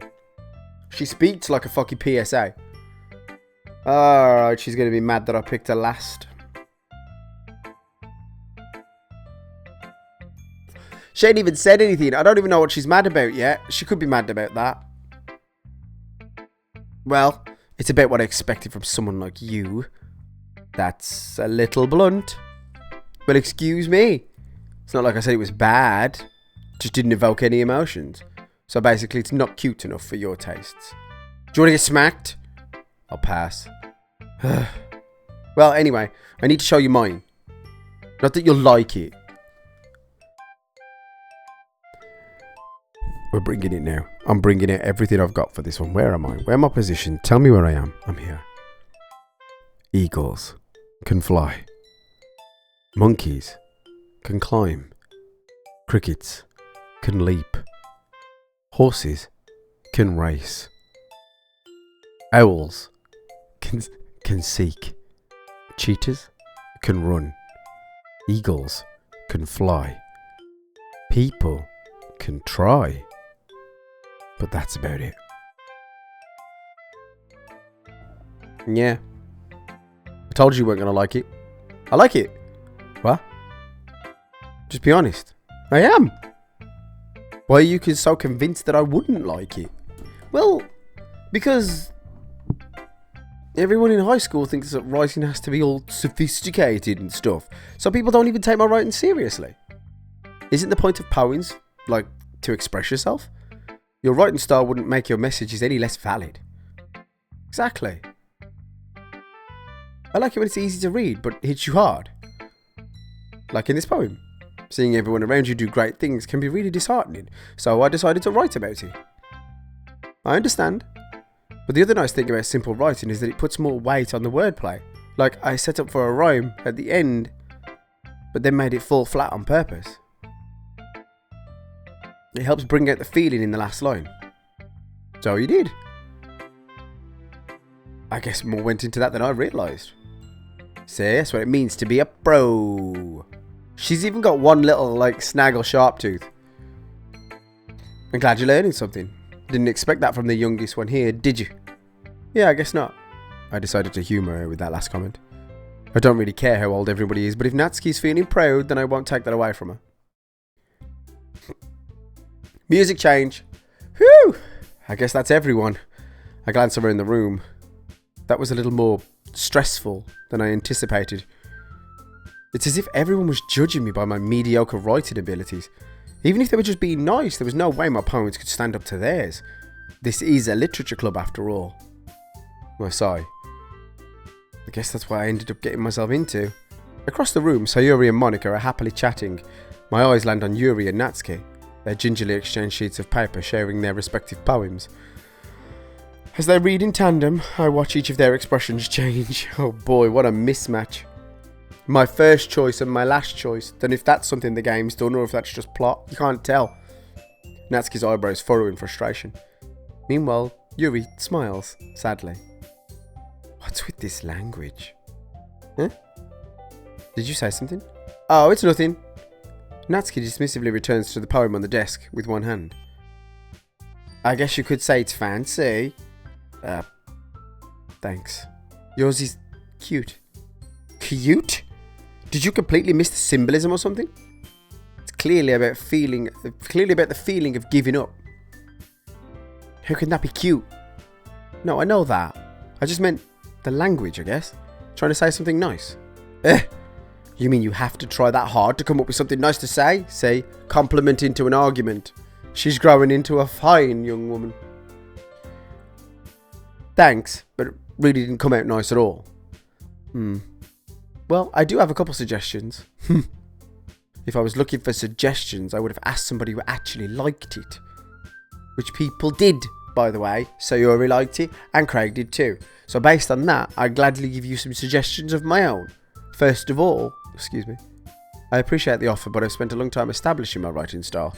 She speaks like a fucking PSA. Alright, she's going to be mad that I picked her last. She ain't even said anything. I don't even know what she's mad about yet. She could be mad about that. Well, it's about what I expected from someone like you. That's a little blunt. But excuse me. It's not like I said it was bad. Just didn't evoke any emotions. So basically it's not cute enough for your tastes. Do you want to get smacked? I'll pass. Well, anyway, I need to show you mine. Not that you'll like it. We're bringing it now. I'm bringing out everything I've got for this one. Where am I? Where am I positioned? Tell me where I am. I'm here. Eagles can fly. Monkeys can climb. Crickets can leap. Horses can race. Owls can seek. Cheetahs can run. Eagles can fly. People can try. But that's about it. Yeah. I told you weren't going to like it. I like it. What? Just be honest. I am. Why are you so convinced that I wouldn't like it? Well, because everyone in high school thinks that writing has to be all sophisticated and stuff. So people don't even take my writing seriously. Isn't the point of poems, like, to express yourself? Your writing style wouldn't make your messages any less valid. Exactly. I like it when it's easy to read, but hits you hard. Like in this poem. Seeing everyone around you do great things can be really disheartening, so I decided to write about it. I understand. But the other nice thing about simple writing is that it puts more weight on the wordplay. Like, I set up for a rhyme at the end, but then made it fall flat on purpose. It helps bring out the feeling in the last line. So you did. I guess more went into that than I realised. See, that's what it means to be a pro. She's even got one little, like, snaggle sharp tooth. I'm glad you're learning something. Didn't expect that from the youngest one here, did you? Yeah, I guess not. I decided to humour her with that last comment. I don't really care how old everybody is, but if Natsuki's feeling proud, then I won't take that away from her. Music change. Whew! I guess that's everyone. I glanced around the room. That was a little more stressful than I anticipated. It's as if everyone was judging me by my mediocre writing abilities. Even if they were just being nice, there was no way my poems could stand up to theirs. This is a literature club after all. I sigh. I guess that's what I ended up getting myself into. Across the room, Sayuri and Monica are happily chatting. My eyes land on Yuri and Natsuki. They gingerly exchange sheets of paper, sharing their respective poems. As they read in tandem, I watch each of their expressions change. Oh boy, what a mismatch. My first choice and my last choice. Then if that's something the game's done or if that's just plot, you can't tell. Natsuki's eyebrows furrow in frustration. Meanwhile, Yuri smiles, sadly. What's with this language? Huh? Did you say something? Oh, it's nothing. Natsuki dismissively returns to the poem on the desk with one hand. I guess you could say it's fancy. Thanks. Yours is cute. Cute? Did you completely miss the symbolism or something? It's clearly about the feeling of giving up. How can that be cute? No, I know that. I just meant the language, I guess. Trying to say something nice. You mean you have to try that hard to come up with something nice to say? Say, compliment into an argument. She's growing into a fine young woman. Thanks, but it really didn't come out nice at all. Well, I do have a couple suggestions. If I was looking for suggestions, I would have asked somebody who actually liked it. Which people did, by the way. Sayuri liked it, and Craig did too. So based on that, I'd gladly give you some suggestions of my own. First of all, I appreciate the offer, but I've spent a long time establishing my writing style.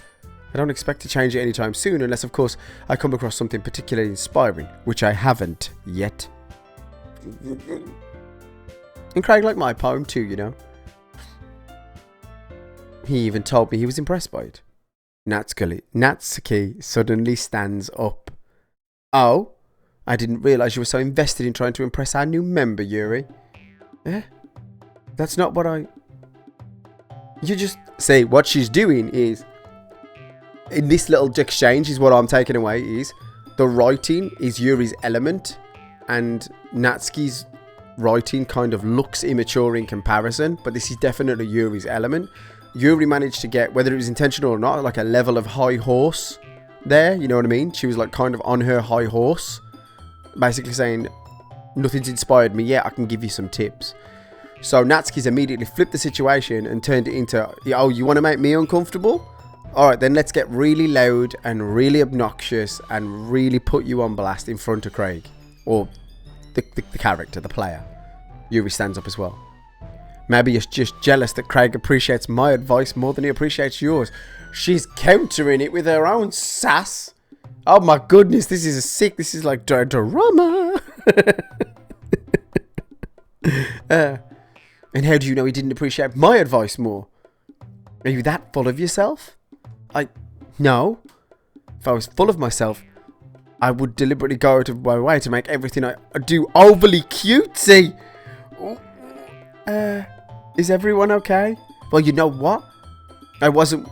I don't expect to change it anytime soon, unless of course I come across something particularly inspiring, which I haven't yet. And Craig liked my poem too, you know. He even told me he was impressed by it. Natsuki suddenly stands up. Oh? I didn't realise you were so invested in trying to impress our new member, Yuri. That's not what I... You just... See, what she's doing is... In this little exchange is what I'm taking away is... The writing is Yuri's element. And Natsuki's writing kind of looks immature in comparison. But this is definitely Yuri's element. Yuri managed to get, whether it was intentional or not, like a level of high horse there. You know what I mean? She was like kind of on her high horse. Basically saying, nothing's inspired me yet, I can give you some tips. So Natsuki's immediately flipped the situation and turned it into, oh, you want to make me uncomfortable? Alright, then let's get really loud and really obnoxious and really put you on blast in front of Craig. Or the character, the player. Yuri stands up as well. Maybe you're just jealous that Craig appreciates my advice more than he appreciates yours. She's countering it with her own sass. Oh my goodness, this is like drama. And how do you know he didn't appreciate my advice more? Are you that full of yourself? No. If I was full of myself, I would deliberately go out of my way to make everything I do overly cutesy. Is everyone okay? Well, you know what? I wasn't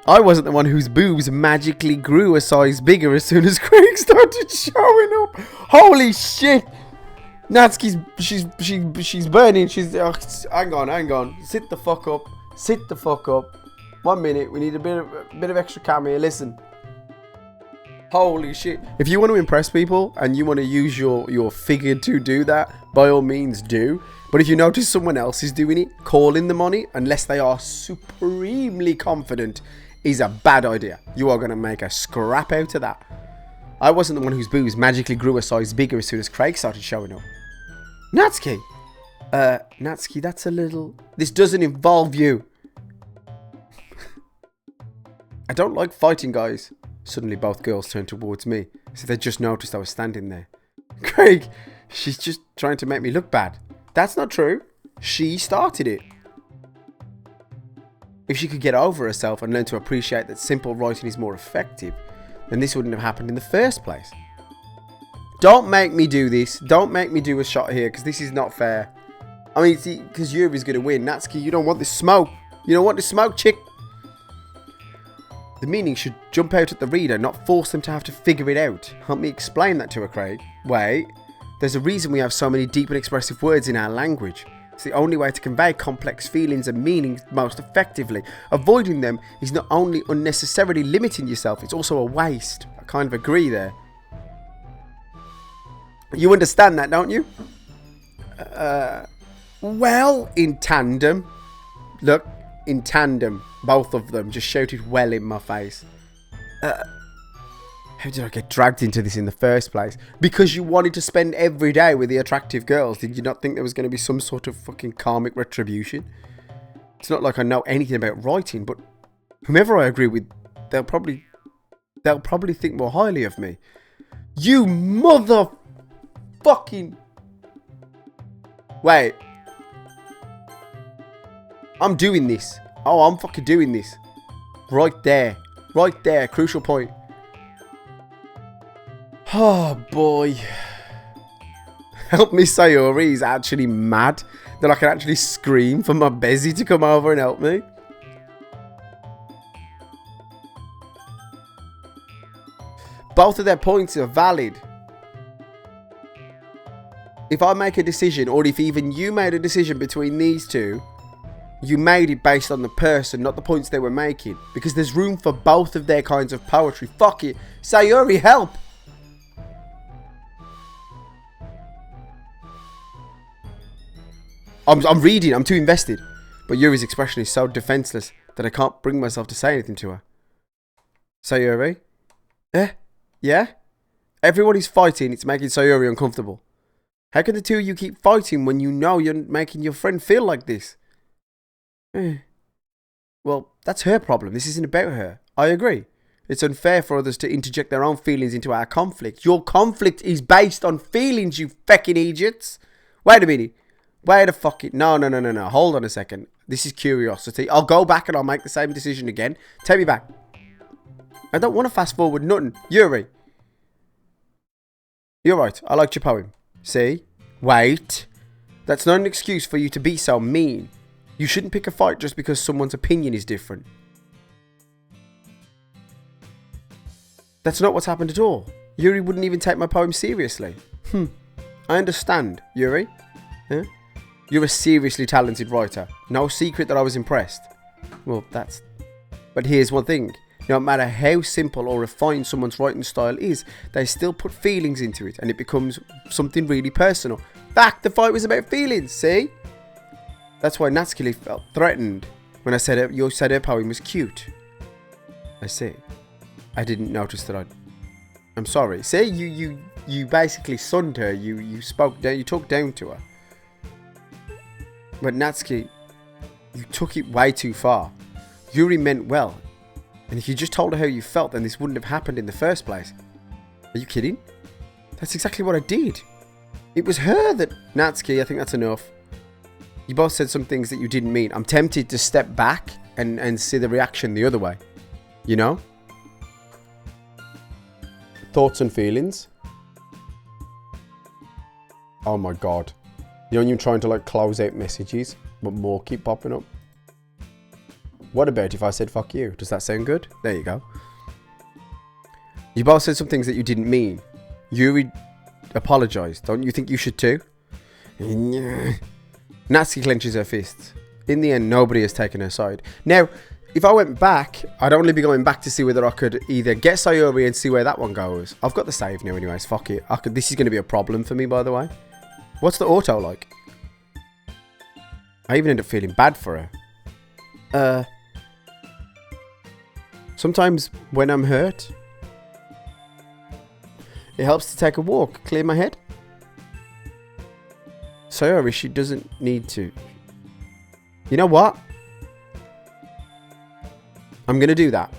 the one whose boobs magically grew a size bigger as soon as Craig started showing up. Holy shit! Natsuki's she's burning. She's hang on. Sit the fuck up. 1 minute. We need a bit of extra cam here. Listen. Holy shit! If you want to impress people and you want to use your figure to do that, by all means do. But if you notice someone else is doing it, calling them on it, unless they are supremely confident, is a bad idea. You are going to make a scrap out of that. I wasn't the one whose boobs magically grew a size bigger as soon as Craig started showing up. Natsuki! Natsuki, that's a little... This doesn't involve you. I don't like fighting, guys. Suddenly both girls turned towards me, so they just noticed I was standing there. Craig, she's just trying to make me look bad. That's not true. She started it. If she could get over herself and learn to appreciate that simple writing is more effective, then this wouldn't have happened in the first place. Don't make me do this. Don't make me do a shot here, because this is not fair. I mean, see, because Yuri's going to win. Natsuki, you don't want this smoke. You don't want this smoke, chick. The meaning should jump out at the reader, not force them to have to figure it out. Help me explain that to her, Craig. Wait. There's a reason we have so many deep and expressive words in our language. It's the only way to convey complex feelings and meanings most effectively. Avoiding them is not only unnecessarily limiting yourself, it's also a waste. I kind of agree there. You understand that, don't you? Well, in tandem. Look, in tandem. Both of them just shouted well in my face. How did I get dragged into this in the first place? Because you wanted to spend every day with the attractive girls. Did you not think there was going to be some sort of fucking karmic retribution? It's not like I know anything about writing, but whomever I agree with, they'll probably think more highly of me. You motherfucking... Wait. I'm doing this. Oh, I'm fucking doing this. Right there. Right there. Crucial point. Oh, boy. Help me, Sayori. He's actually mad that I can actually scream for my Bezzy to come over and help me. Both of their points are valid. If I make a decision, or if even you made a decision between these two, you made it based on the person, not the points they were making. Because there's room for both of their kinds of poetry. Fuck it. Sayori, help! I'm reading. I'm too invested. But Yuri's expression is so defenseless that I can't bring myself to say anything to her. Sayori? Yeah? Everyone is fighting. It's making Sayori uncomfortable. How can the two of you keep fighting when you know you're making your friend feel like this? Well, that's her problem. This isn't about her. I agree. It's unfair for others to interject their own feelings into our conflict. Your conflict is based on feelings, you fecking idiots. Wait a minute. Wait a fucking... No. Hold on a second. This is curiosity. I'll go back and I'll make the same decision again. Take me back. I don't want to fast forward nothing. Yuri. You're right. I liked your poem. See? Wait. That's not an excuse for you to be so mean. You shouldn't pick a fight just because someone's opinion is different. That's not what's happened at all. Yuri wouldn't even take my poem seriously. I understand, Yuri. Huh? You're a seriously talented writer. No secret that I was impressed. Well, that's... But here's one thing. No matter how simple or refined someone's writing style is, they still put feelings into it and it becomes something really personal. Back, the fight was about feelings, see? That's why Natsuki felt threatened when I said you said her poem was cute. I see. I didn't notice that I'm sorry. See, you basically sunned her. You spoke down. You talked down to her. But Natsuki, you took it way too far. Yuri meant well. And if you just told her how you felt, then this wouldn't have happened in the first place. Are you kidding? That's exactly what I did. It was her that... Natsuki, I think that's enough. You both said some things that you didn't mean. I'm tempted to step back and see the reaction the other way. You know? Thoughts and feelings. Oh my god. You know when you're trying to like close out messages But more keep popping up. What about if I said fuck you? Does that sound good? There you go. You both said some things that you didn't mean. Yuri apologised. Don't you think you should too? Natsuki clenches her fists. In the end, nobody has taken her side. Now, if I went back, I'd only be going back to see whether I could either get Sayori and see where that one goes. I've got the save now anyways. Fuck it. This is going to be a problem for me, by the way. What's the auto like? I even end up feeling bad for her. Sometimes when I'm hurt, it helps to take a walk, clear my head. Sayori, she doesn't need to. You know what? I'm going to do that.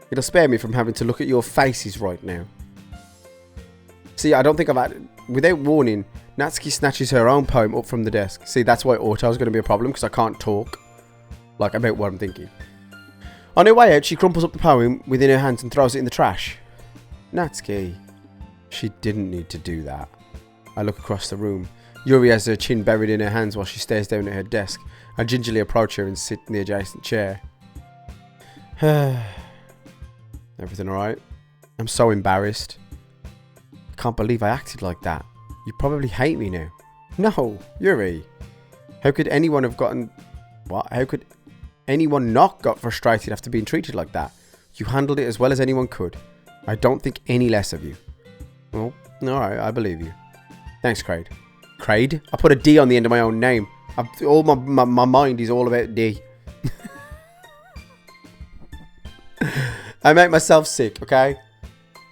It'll spare me from having to look at your faces right now. See, I don't think I've had... Without warning, Natsuki snatches her own poem up from the desk. See, that's why auto is going to be a problem, because I can't talk. Like, about what I'm thinking. On her way out, she crumples up the poem within her hands and throws it in the trash. Natsuki. She didn't need to do that. I look across the room. Yuri has her chin buried in her hands while she stares down at her desk. I gingerly approach her and sit in the adjacent chair. Everything alright? I'm so embarrassed. I can't believe I acted like that. You probably hate me now. No, Yuri. How could anyone have gotten... What? How could anyone not got frustrated after being treated like that? You handled it as well as anyone could. I don't think any less of you. Well, alright, I believe you. Thanks, Craig. Craig? I put a D on the end of my own name. All my mind is all about D. I make myself sick, okay?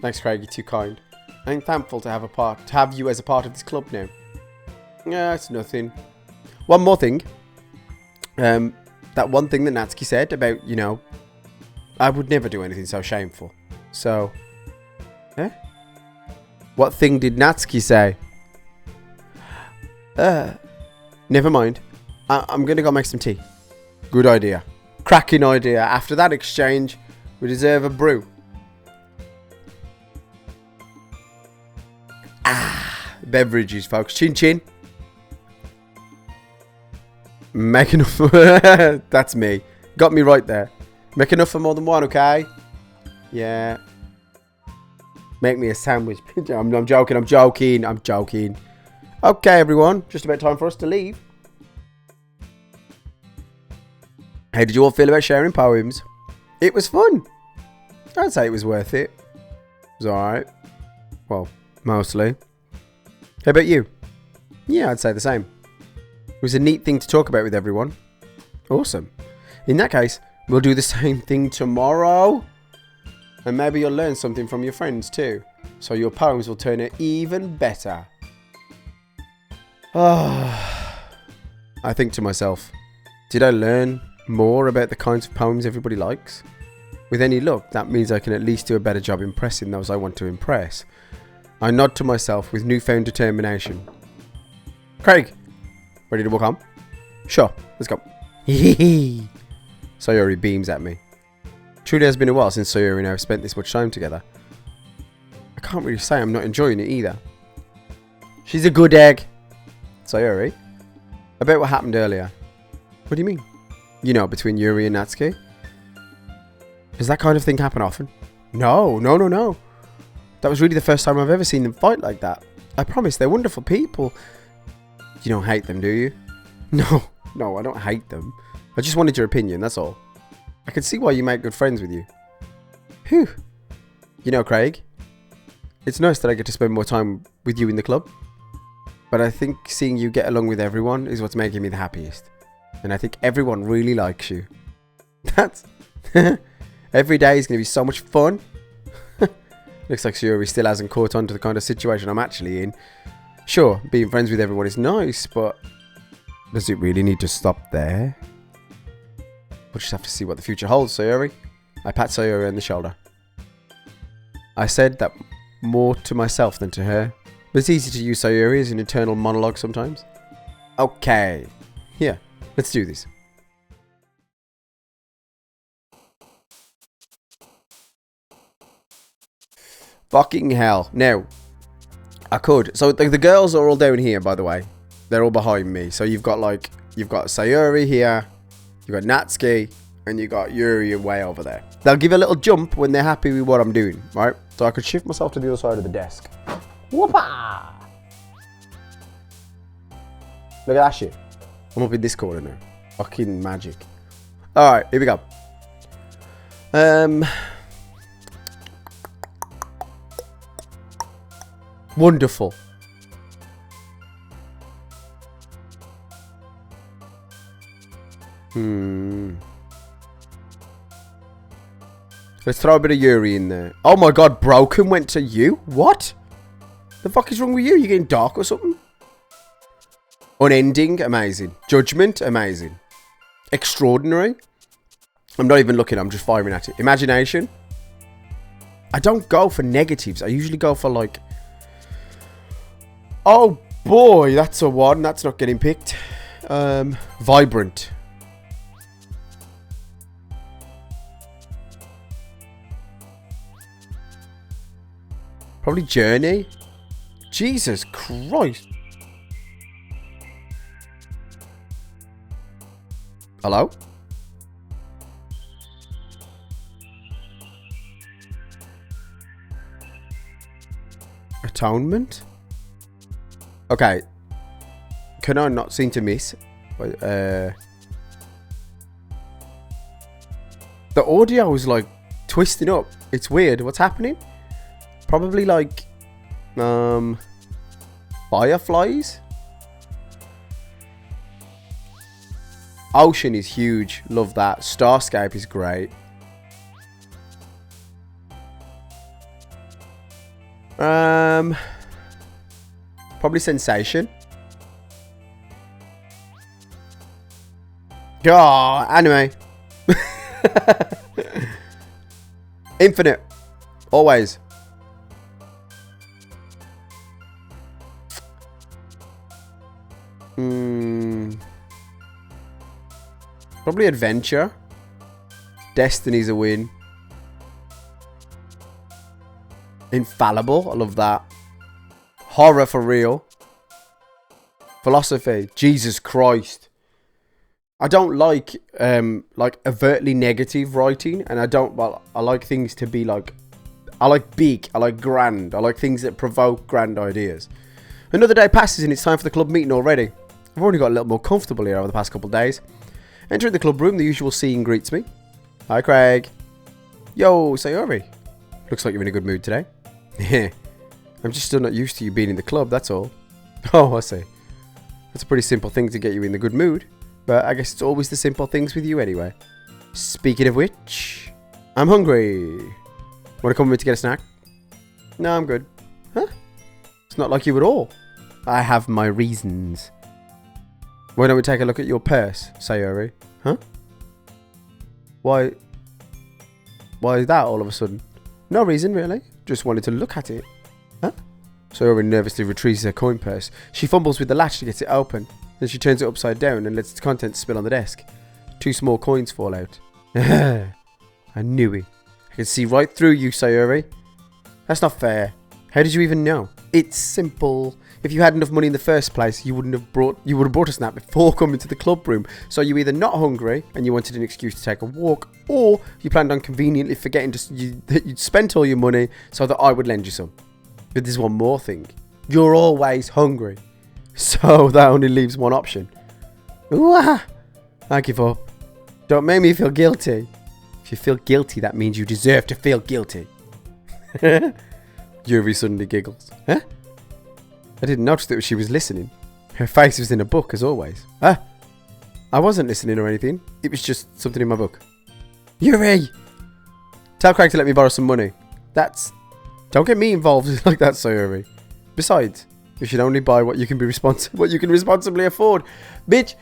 Thanks, Craig. You're too kind. I'm thankful to have you as a part of this club now. Yeah, it's nothing. One more thing. That one thing that Natsuki said about, you know, I would never do anything so shameful. So, what thing did Natsuki say? Never mind. I'm going to go make some tea. Good idea. Cracking idea. After that exchange, we deserve a brew. Beverages, folks. Chin chin. Make enough. That's me. Got me right there. Make enough for more than one, okay? Yeah. Make me a sandwich. I'm joking. Okay, everyone. Just about time for us to leave. How did you all feel about sharing poems? It was fun. I'd say it was worth it. It was alright. Well, mostly. How about you? Yeah, I'd say the same. It was a neat thing to talk about with everyone. Awesome. In that case, we'll do the same thing tomorrow. And maybe you'll learn something from your friends too. So your poems will turn out even better. I think to myself, did I learn more about the kinds of poems everybody likes? With any luck, that means I can at least do a better job impressing those I want to impress. I nod to myself with newfound determination. Craig, ready to walk home? Sure, let's go. Sayori beams at me. Truly has been a while since Sayori and I have spent this much time together. I can't really say I'm not enjoying it either. She's a good egg. Sayori, about what happened earlier. What do you mean? You know, between Yuri and Natsuki? Does that kind of thing happen often? No. That was really the first time I've ever seen them fight like that. I promise, they're wonderful people. You don't hate them, do you? No, I don't hate them. I just wanted your opinion, that's all. I can see why you make good friends with you. Whew. You know, Craig, it's nice that I get to spend more time with you in the club. But I think seeing you get along with everyone is what's making me the happiest. And I think everyone really likes you. That's... Every day is going to be so much fun. Looks like Sayori still hasn't caught on to the kind of situation I'm actually in. Sure, being friends with everyone is nice, but does it really need to stop there? We'll just have to see what the future holds, Sayori. I pat Sayori on the shoulder. I said that more to myself than to her, but it's easy to use Sayori as an internal monologue sometimes. Okay, here, let's do this. Fucking hell. Now, I could. So the girls are all down here, by the way. They're all behind me. So you've got Sayuri here, you've got Natsuki, and you've got Yuri way over there. They'll give a little jump when they're happy with what I'm doing, right? So I could shift myself to the other side of the desk. Whoopah! Look at that shit. I'm up in this corner now. Fucking magic. Alright, here we go. Wonderful. Let's throw a bit of Yuri in there. Oh my god, Broken went to you? What? The fuck is wrong with you? You getting dark or something? Unending, amazing. Judgment, amazing. Extraordinary. I'm not even looking, I'm just firing at it. Imagination. I don't go for negatives. I usually go for like... Oh boy, that's a 1. That's not getting picked. Vibrant. Probably Journey. Jesus Christ. Hello? Atonement? Okay. Can I not seem to miss? The audio is like twisting up. It's weird. What's happening? Probably like fireflies. Ocean is huge. Love that. Starscape is great. Probably Sensation. Oh, anime. Infinite. Always. Probably Adventure. Destiny's a win. Infallible. I love that. Horror for real. Philosophy. Jesus Christ. I don't like overtly negative writing, and I like things to be like, I like big, I like grand, I like things that provoke grand ideas. Another day passes and it's time for the club meeting already. I've already got a little more comfortable here over the past couple of days. Entering the club room, the usual scene greets me. Hi Craig. Yo, Sayori. Looks like you're in a good mood today. I'm just still not used to you being in the club, that's all. Oh, I see. That's a pretty simple thing to get you in the good mood. But I guess it's always the simple things with you anyway. Speaking of which, I'm hungry. Want to come with me to get a snack? No, I'm good. Huh? It's not like you at all. I have my reasons. Why don't we take a look at your purse, Sayori? Huh? Why is that all of a sudden? No reason, really. Just wanted to look at it. Huh? Sayori nervously retrieves her coin purse. She fumbles with the latch to get it open. Then she turns it upside down and lets its contents spill on the desk. 2 small coins fall out. I knew it. I can see right through you, Sayori. That's not fair. How did you even know? It's simple. If you had enough money in the first place, you would have brought a snack before coming to the club room. So you're either not hungry and you wanted an excuse to take a walk, or you planned on conveniently forgetting that you'd spent all your money so that I would lend you some. But there's one more thing. You're always hungry. So that only leaves one option. Ooh, I give up. Don't make me feel guilty. If you feel guilty, that means you deserve to feel guilty. Yuri suddenly giggles. Huh? I didn't notice that she was listening. Her face was in a book, as always. Huh? I wasn't listening or anything. It was just something in my book. Yuri! Tell Craig to let me borrow some money. Don't get me involved like that, Sayori. Besides, you should only buy what you can responsibly afford. Bitch,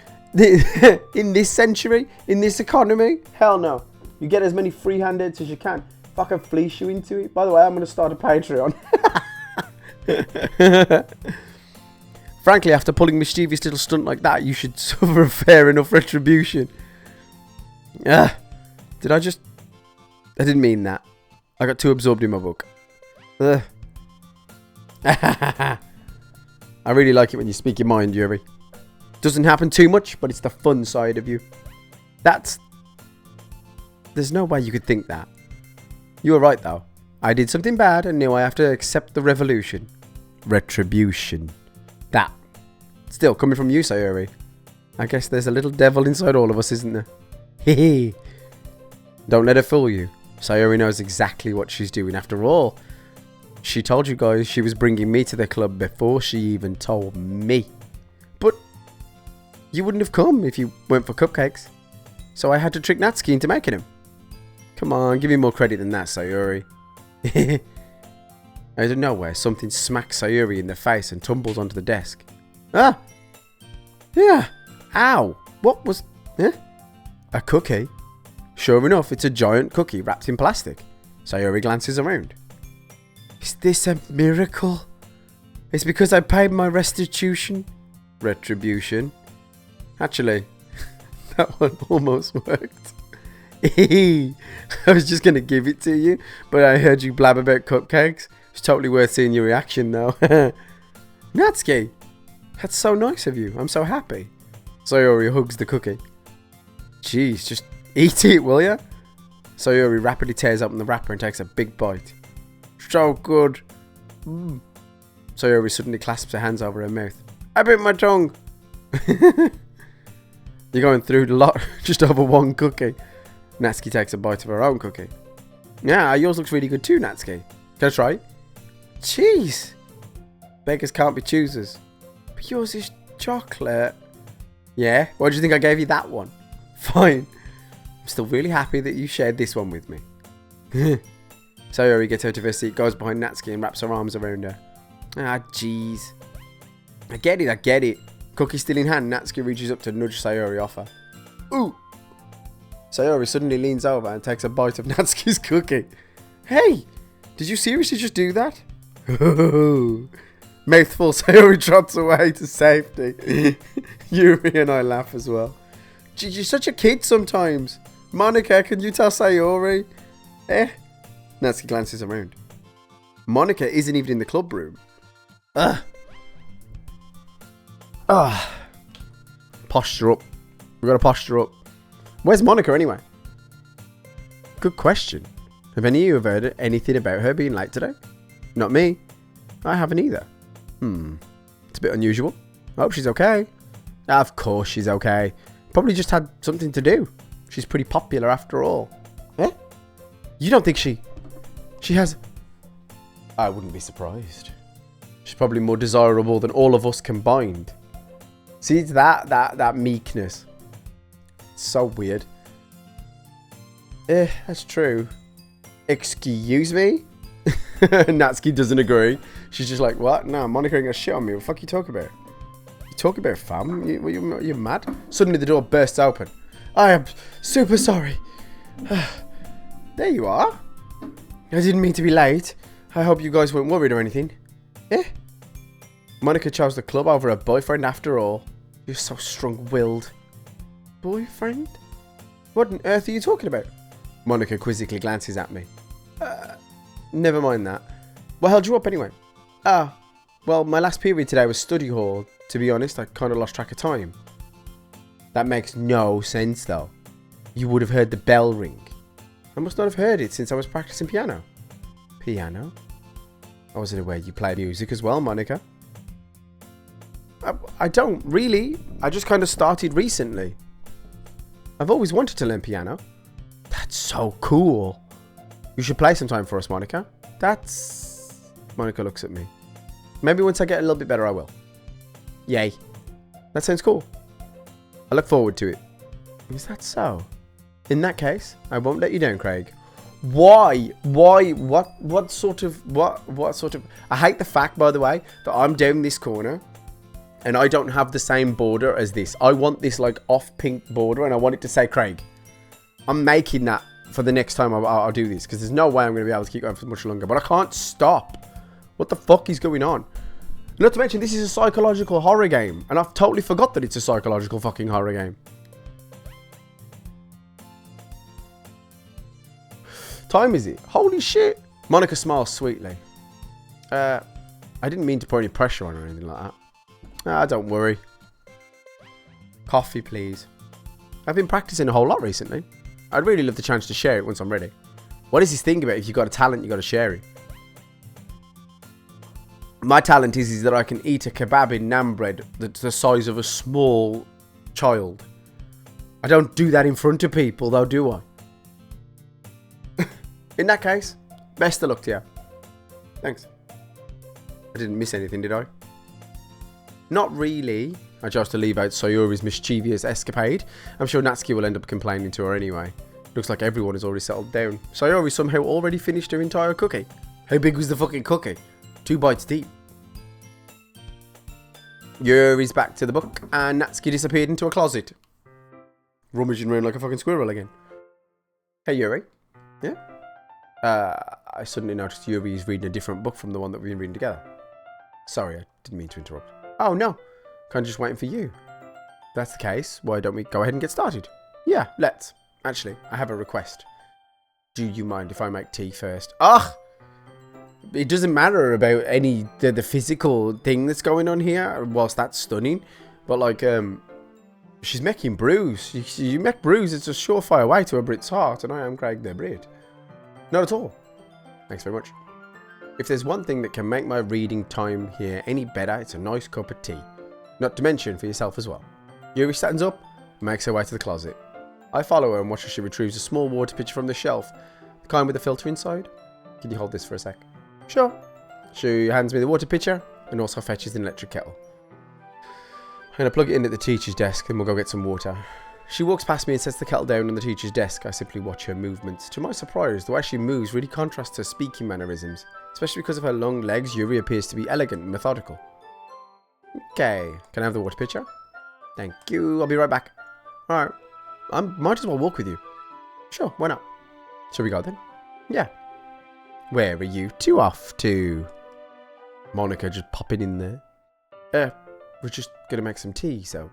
in this century, in this economy, hell no. You get as many free handouts as you can. If I can fleece you into it. By the way, I'm going to start a Patreon. Frankly, after pulling mischievous little stunt like that, you should suffer a fair enough retribution. I didn't mean that. I got too absorbed in my book. I really like it when you speak your mind, Yuri. Doesn't happen too much, but it's the fun side of you. There's no way you could think that. You were right, though. I did something bad and knew I have to accept the revolution. Retribution. That. Still, coming from you, Sayori. I guess there's a little devil inside all of us, isn't there? Hehe. Don't let her fool you. Sayori knows exactly what she's doing. After all, she told you guys she was bringing me to the club before she even told me. But you wouldn't have come if you weren't for cupcakes. So I had to trick Natsuki into making them. Come on, give me more credit than that, Sayori. Out of nowhere, something smacks Sayori in the face and tumbles onto the desk. Ah! Yeah! Ow! What was... Huh? A cookie? Sure enough, it's a giant cookie wrapped in plastic. Sayori glances around. Is this a miracle? It's because I paid my restitution? Retribution? Actually, that one almost worked. I was just going to give it to you, but I heard you blab about cupcakes. It's totally worth seeing your reaction, though. Natsuki, that's so nice of you. I'm so happy. Sayori hugs the cookie. Jeez, just eat it, will ya? Sayori rapidly tears open the wrapper and takes a big bite. So good. Sayori suddenly clasps her hands over her mouth. I bit my tongue. You're going through the lot just over one cookie. Natsuki takes a bite of her own cookie. Yeah, yours looks really good too, Natsuki. Can I try? Jeez. Beggars can't be choosers. But yours is chocolate. Yeah? Why do you think I gave you that one? Fine. I'm still really happy that you shared this one with me. Sayori gets out of her seat, goes behind Natsuki and wraps her arms around her. Ah, jeez. I get it. Cookie still in hand, Natsuki reaches up to nudge Sayori off her. Ooh! Sayori suddenly leans over and takes a bite of Natsuki's cookie. Hey! Did you seriously just do that? Mouthful, Sayori trots away to safety. Yuri and I laugh as well. Gee, you're such a kid sometimes. Monica, can you tell Sayori? Natsuki glances around. Monica isn't even in the club room. Posture up. We've got to posture up. Where's Monica anyway? Good question. Have any of you heard anything about her being late today? Not me. I haven't either. It's a bit unusual. I hope she's okay. Of course she's okay. Probably just had something to do. She's pretty popular after all. Eh? You don't think she has... I wouldn't be surprised. She's probably more desirable than all of us combined. See, it's that meekness. It's so weird. That's true. Excuse me? Natsuki doesn't agree. She's just like, what? No, Monica ain't gonna shit on me. What the fuck you talking about? You talking about, fam? You mad? Suddenly the door bursts open. I am super sorry. There you are. I didn't mean to be late. I hope you guys weren't worried or anything. Monica chose the club over her boyfriend after all. You're so strong-willed. Boyfriend? What on earth are you talking about? Monica quizzically glances at me. Never mind that. What held you up anyway? Well, my last period today was study hall. To be honest, I kind of lost track of time. That makes no sense though. You would have heard the bell ring. I must not have heard it since I was practicing piano. Piano? I wasn't aware you play music as well, Monica. I don't really. I just kind of started recently. I've always wanted to learn piano. That's so cool. You should play sometime for us, Monica. Monica looks at me. Maybe once I get a little bit better, I will. Yay. That sounds cool. I look forward to it. Is that so? In that case, I won't let you down, Craig. Why? What sort of... I hate the fact, by the way, that I'm down this corner and I don't have the same border as this. I want this like off pink border and I want it to say Craig. I'm making that for the next time I'll do this because there's no way I'm going to be able to keep going for much longer. But I can't stop. What the fuck is going on? Not to mention, this is a psychological horror game. And I've totally forgot that it's a psychological fucking horror game. Time is it? Holy shit. Monica smiles sweetly. I didn't mean to put any pressure on or anything like that. Don't worry. Coffee, please. I've been practicing a whole lot recently. I'd really love the chance to share it once I'm ready. What is this thing about if you've got a talent, you've got to share it? My talent is that I can eat a kebab in naan bread that's the size of a small child. I don't do that in front of people, though, do I? In that case, best of luck to you. Thanks. I didn't miss anything, did I? Not really. I chose to leave out Sayuri's mischievous escapade. I'm sure Natsuki will end up complaining to her anyway. Looks like everyone has already settled down. Sayuri somehow already finished her entire cookie. How big was the fucking cookie? 2 bites deep. Yuri's back to the book, and Natsuki disappeared into a closet. Rummaging around like a fucking squirrel again. Hey Yuri. Yeah? I suddenly noticed Yuri's reading a different book from the one that we've been reading together. Sorry, I didn't mean to interrupt. Oh no, kind of just waiting for you. If that's the case, why don't we go ahead and get started? Yeah, let's. Actually, I have a request. Do you mind if I make tea first? Ugh! It doesn't matter about any the physical thing that's going on here, whilst that's stunning. But like, she's making brews. You make brews, it's a surefire way to a Brit's heart, and I am Craig the Brit. Not at all. Thanks very much. If there's one thing that can make my reading time here any better, it's a nice cup of tea. Not to mention for yourself as well. Yuri stands up and makes her way to the closet. I follow her and watch as she retrieves a small water pitcher from the shelf, the kind with the filter inside. Can you hold this for a sec? Sure. She hands me the water pitcher and also fetches an electric kettle. I'm going to plug it in at the teacher's desk and we'll go get some water. She walks past me and sets the kettle down on the teacher's desk. I simply watch her movements. To my surprise, the way she moves really contrasts her speaking mannerisms. Especially because of her long legs, Yuri appears to be elegant and methodical. Okay, can I have the water pitcher? Thank you, I'll be right back. Alright, I might as well walk with you. Sure, why not? Shall we go then? Yeah. Where are you two off to? Monica just popping in there. We're just going to make some tea, so...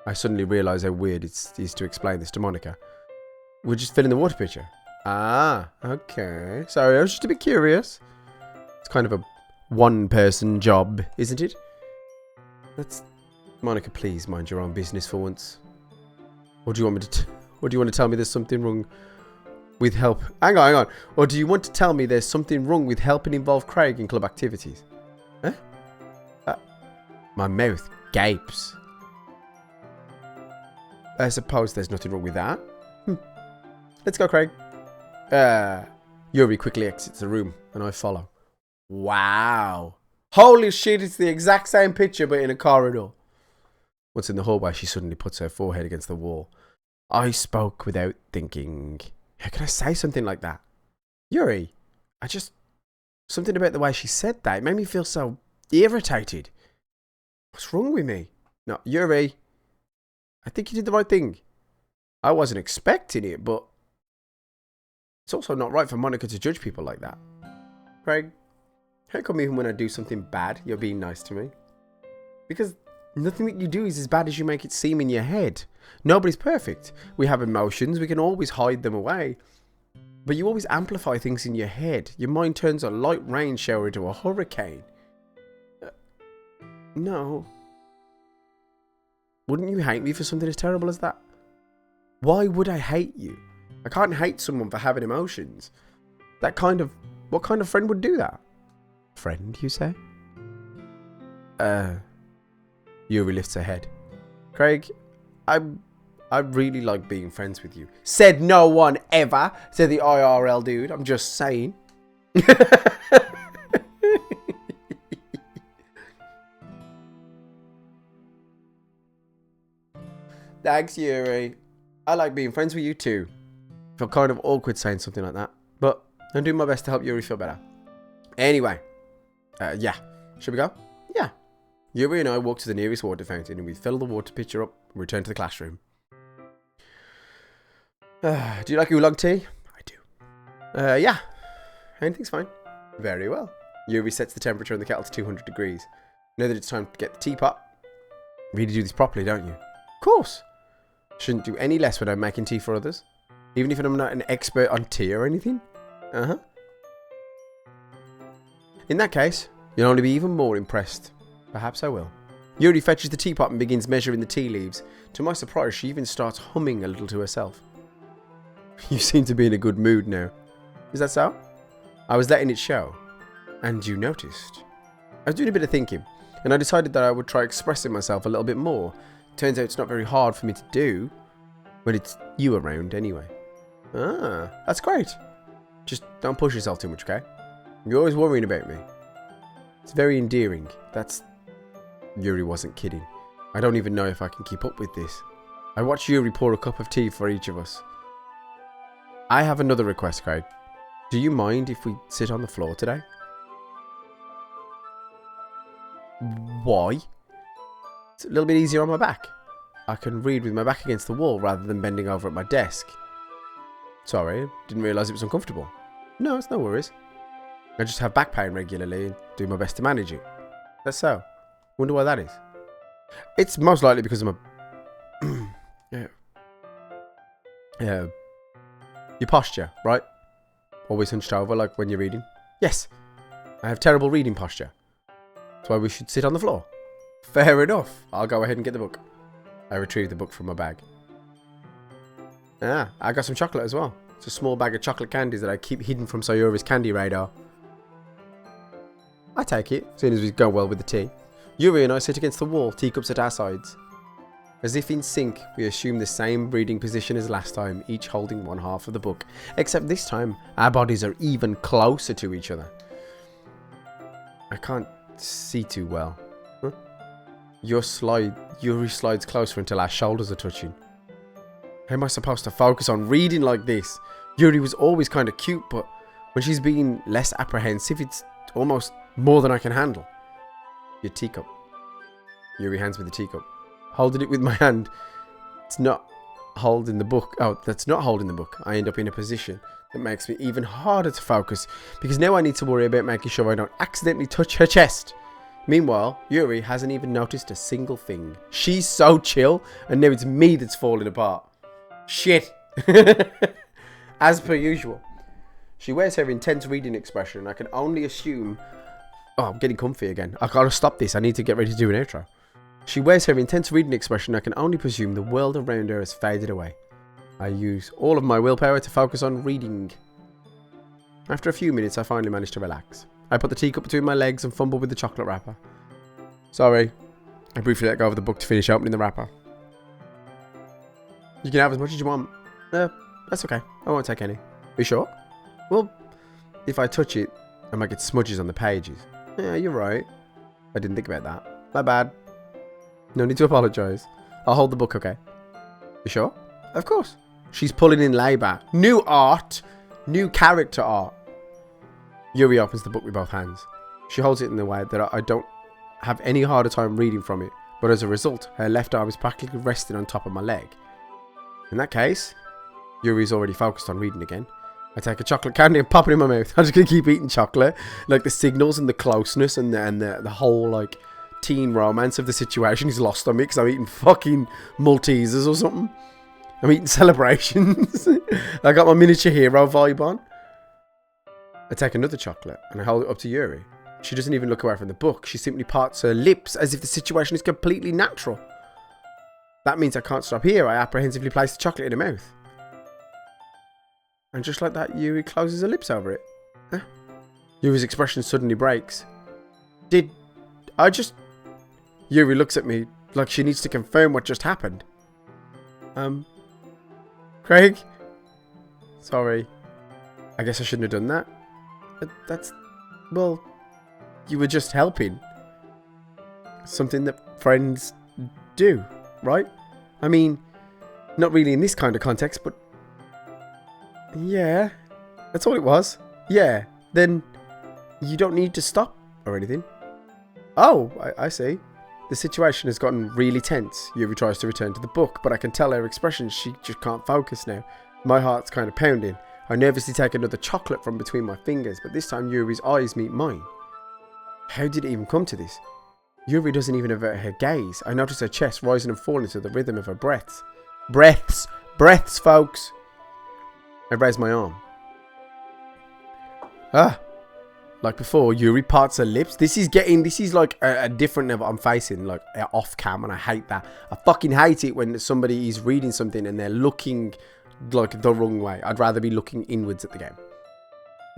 I suddenly realise how weird it is to explain this to Monica. We're just filling the water pitcher. Ah, okay. Sorry, I was just a bit curious. It's kind of a one-person job, isn't it? Monica, please mind your own business for once. Or do you want me to... Or do you want to tell me there's something wrong with help... Hang on. Or do you want to tell me there's something wrong with helping involve Craig in club activities? Huh? My mouth gapes. I suppose there's nothing wrong with that. Let's go, Craig. Yuri quickly exits the room, and I follow. Wow. Holy shit, it's the exact same picture, but in a corridor. Once in the hallway, she suddenly puts her forehead against the wall. I spoke without thinking. How can I say something like that? Yuri, something about the way she said that, it made me feel so irritated. What's wrong with me? No, Yuri, I think you did the right thing. I wasn't expecting it, but it's also not right for Monica to judge people like that. Craig, how come even when I do something bad, you're being nice to me? Because nothing that you do is as bad as you make it seem in your head. Nobody's perfect. We have emotions, we can always hide them away. But you always amplify things in your head. Your mind turns a light rain shower into a hurricane. No. Wouldn't you hate me for something as terrible as that? Why would I hate you? I can't hate someone for having emotions. What kind of friend would do that? Friend, you say? Yuri lifts her head. Craig, I really like being friends with you. Said no one ever, said the IRL dude. I'm just saying. Thanks, Yuri. I like being friends with you too. I feel kind of awkward saying something like that, but I'm doing my best to help Yuri feel better. Anyway, yeah. Should we go? Yeah. Yuri and I walk to the nearest water fountain and we fill the water pitcher up and return to the classroom. Do you like oolong tea? I do. Yeah. Anything's fine. Very well. Yuri sets the temperature in the kettle to 200 degrees. Now that it's time to get the teapot, really do this properly, don't you? Of course. Shouldn't do any less when I'm making tea for others. Even if I'm not an expert on tea or anything. Uh-huh. In that case, you'll only be even more impressed. Perhaps I will. Yuri fetches the teapot and begins measuring the tea leaves. To my surprise, she even starts humming a little to herself. You seem to be in a good mood now. Is that so? I was letting it show. And you noticed. I was doing a bit of thinking, and I decided that I would try expressing myself a little bit more. Turns out it's not very hard for me to do when it's you around anyway. Ah, that's great. Just don't push yourself too much, okay? You're always worrying about me. It's very endearing. Yuri wasn't kidding. I don't even know if I can keep up with this. I watched Yuri pour a cup of tea for each of us. I have another request, Craig. Do you mind if we sit on the floor today? Why? It's a little bit easier on my back. I can read with my back against the wall rather than bending over at my desk. Sorry, didn't realise it was uncomfortable. No, it's no worries. I just have back pain regularly and do my best to manage it. That's so. Wonder why that is. It's most likely because of my... your posture, right? Always hunched over like when you're reading. Yes, I have terrible reading posture. That's why we should sit on the floor. Fair enough. I'll go ahead and get the book. I retrieved the book from my bag. Ah, I got some chocolate as well. It's a small bag of chocolate candies that I keep hidden from Sayori's candy radar. I take it, as soon as we go well with the tea. Yuri and I sit against the wall, teacups at our sides. As if in sync, we assume the same reading position as last time, each holding one half of the book. Except this time, our bodies are even closer to each other. I can't see too well. Huh? Yuri slides closer until our shoulders are touching. How am I supposed to focus on reading like this? Yuri was always kind of cute, but when she's being less apprehensive, it's almost more than I can handle. Your teacup. Yuri hands me the teacup. Holding it with my hand. It's not holding the book. Oh, that's not holding the book. I end up in a position that makes me even harder to focus because now I need to worry about making sure I don't accidentally touch her chest. Meanwhile, Yuri hasn't even noticed a single thing. She's so chill, and now it's me that's falling apart. Shit. As per usual. She wears her intense reading expression, and I can only assume... Oh, I'm getting comfy again. I gotta stop this. I need to get ready to do an outro. She wears her intense reading expression, and I can only presume the world around her has faded away. I use all of my willpower to focus on reading. After a few minutes, I finally manage to relax. I put the teacup between my legs and fumble with the chocolate wrapper. Sorry. I briefly let go of the book to finish opening the wrapper. You can have as much as you want. That's okay. I won't take any. Are you sure? Well, if I touch it, I might get smudges on the pages. Yeah, you're right. I didn't think about that. My bad. No need to apologise. I'll hold the book, okay? You sure? Of course. She's pulling in labour. New art. New character art. Yuri opens the book with both hands. She holds it in a way that I don't have any harder time reading from it, but as a result, her left arm is practically resting on top of my leg. In that case, Yuri's already focused on reading again. I take a chocolate candy and pop it in my mouth. I'm just going to keep eating chocolate. Like the signals and the closeness and the whole like teen romance of the situation is lost on me because I'm eating fucking Maltesers or something. I'm eating Celebrations. I got my miniature hero vibe on. I take another chocolate and I hold it up to Yuri. She doesn't even look away from the book. She simply parts her lips as if the situation is completely natural. That means I can't stop here. I apprehensively place the chocolate in her mouth. And just like that, Yuri closes her lips over it. Huh? Yuri's expression suddenly breaks. Did I just... Yuri looks at me like she needs to confirm what just happened. Craig? Sorry. I guess I shouldn't have done that. That's... Well, you were just helping. Something that friends do, right? I mean, not really in this kind of context, but... Yeah, that's all it was. Yeah, then you don't need to stop or anything. Oh, I see. The situation has gotten really tense. Yuri tries to return to the book, but I can tell her expression. She just can't focus now. My heart's kind of pounding. I nervously take another chocolate from between my fingers, but this time Yuri's eyes meet mine. How did it even come to this? Yuri doesn't even avert her gaze. I notice her chest rising and falling to the rhythm of her breaths. Breaths! Breaths, folks! I raise my arm. Ah! Like before, Yuri parts her lips. This is like a different level I'm facing, like off cam, and I hate that. I fucking hate it when somebody is reading something and they're looking like the wrong way. I'd rather be looking inwards at the game.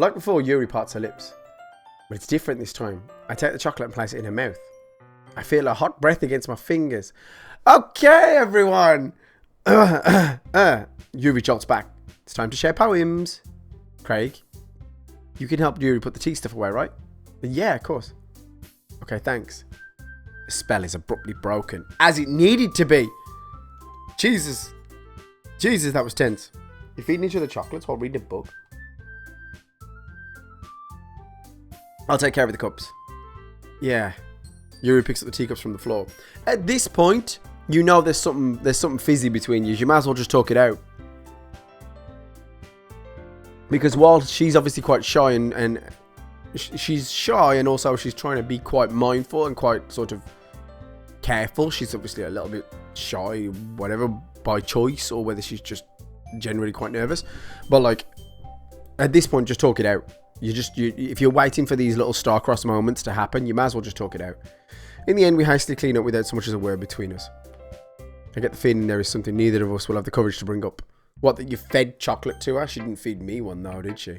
Like before, Yuri parts her lips. But it's different this time. I take the chocolate and place it in her mouth. I feel a hot breath against my fingers. Okay, everyone. Yuri jolts back. It's time to share poems. Craig, you can help Yuri put the tea stuff away, right? Yeah, of course. Okay, thanks. The spell is abruptly broken, as it needed to be. Jesus, that was tense. You're feeding each other chocolates while reading a book. I'll take care of the cups. Yeah. Yuri picks up the teacups from the floor. At this point, you know there's something fizzy between you. You might as well just talk it out. Because while she's obviously quite shy and she's shy, and also she's trying to be quite mindful and quite sort of careful. She's obviously a little bit shy, whatever, by choice, or whether she's just generally quite nervous. But like, at this point, just talk it out. If you're waiting for these little star-crossed moments to happen, you might as well just talk it out. In the end, we hastily clean up without so much as a word between us. I get the feeling there is something neither of us will have the courage to bring up. What, that you fed chocolate to her? She didn't feed me one though, did she?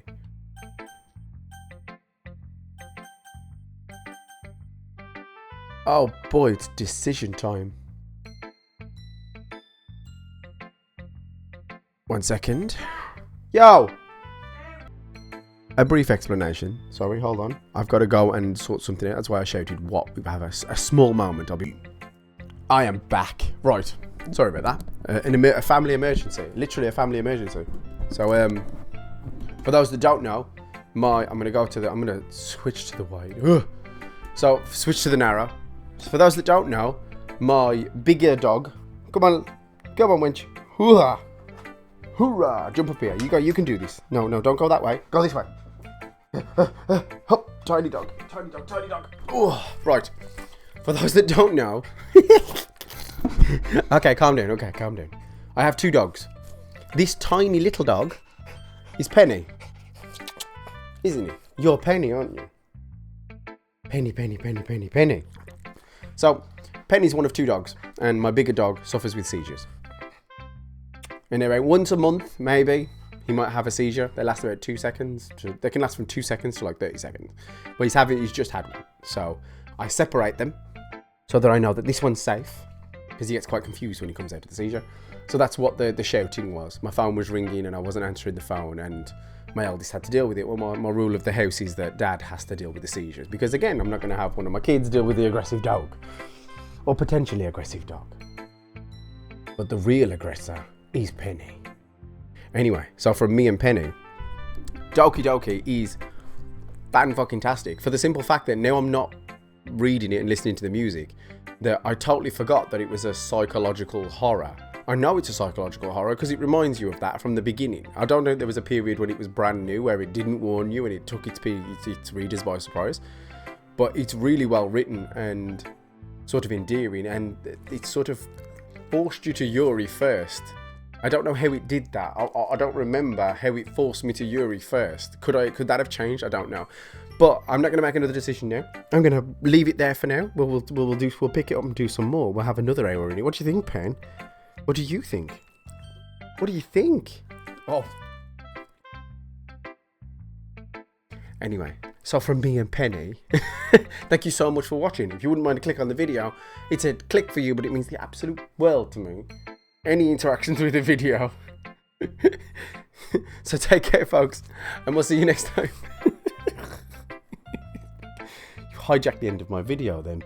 Oh boy, it's decision time. 1 second. Yo! A brief explanation. Sorry, hold on. I've got to go and sort something out. That's why I shouted what. We have a small moment. I am back. Right. Sorry about that. A family emergency. Literally a family emergency. So, for those that don't know, I'm going to switch to the wide. Ugh. So, switch to the narrow. So for those that don't know, my bigger dog. Come on, wench. Hoorah. Hoorah. Jump up here. You can do this. No, don't go that way. Go this way. Hop, tiny dog. Oh, right. For those that don't know. Okay, calm down. I have 2 dogs. This tiny little dog is Penny. Isn't he? You're Penny, aren't you? Penny. So, Penny's one of 2 dogs, and my bigger dog suffers with seizures. Anyway, once a month, maybe, he might have a seizure. They last about 2 seconds. They can last from 2 seconds to like 30 seconds. But he's just had one. So, I separate them so that I know that this one's safe, because he gets quite confused when he comes out of the seizure. So that's what the shouting was. My phone was ringing and I wasn't answering the phone, and my eldest had to deal with it. Well, my rule of the house is that Dad has to deal with the seizures, because again, I'm not going to have one of my kids deal with the aggressive dog, or potentially aggressive dog. But the real aggressor is Penny. Anyway, so from me and Penny, Doki is fan-fucking-tastic, for the simple fact that now I'm not reading it and listening to the music, that I totally forgot that it was a psychological horror. I know it's a psychological horror because it reminds you of that from the beginning. I don't know if there was a period when it was brand new where it didn't warn you and it took its readers by surprise. But it's really well written and sort of endearing, and it sort of forced you to Yuri first. I don't know how it did that. I don't remember how it forced me to Yuri first. Could that have changed? I don't know. But I'm not going to make another decision now. I'm going to leave it there for now. We'll pick it up and do some more. We'll have another hour in it. What do you think, Pen? What do you think? What do you think? Oh. Anyway, so from me and Penny, thank you so much for watching. If you wouldn't mind to click on the video, it's a click for you, but it means the absolute world to me. Any interactions with the video. So take care, folks, and we'll see you next time. You hijacked the end of my video then,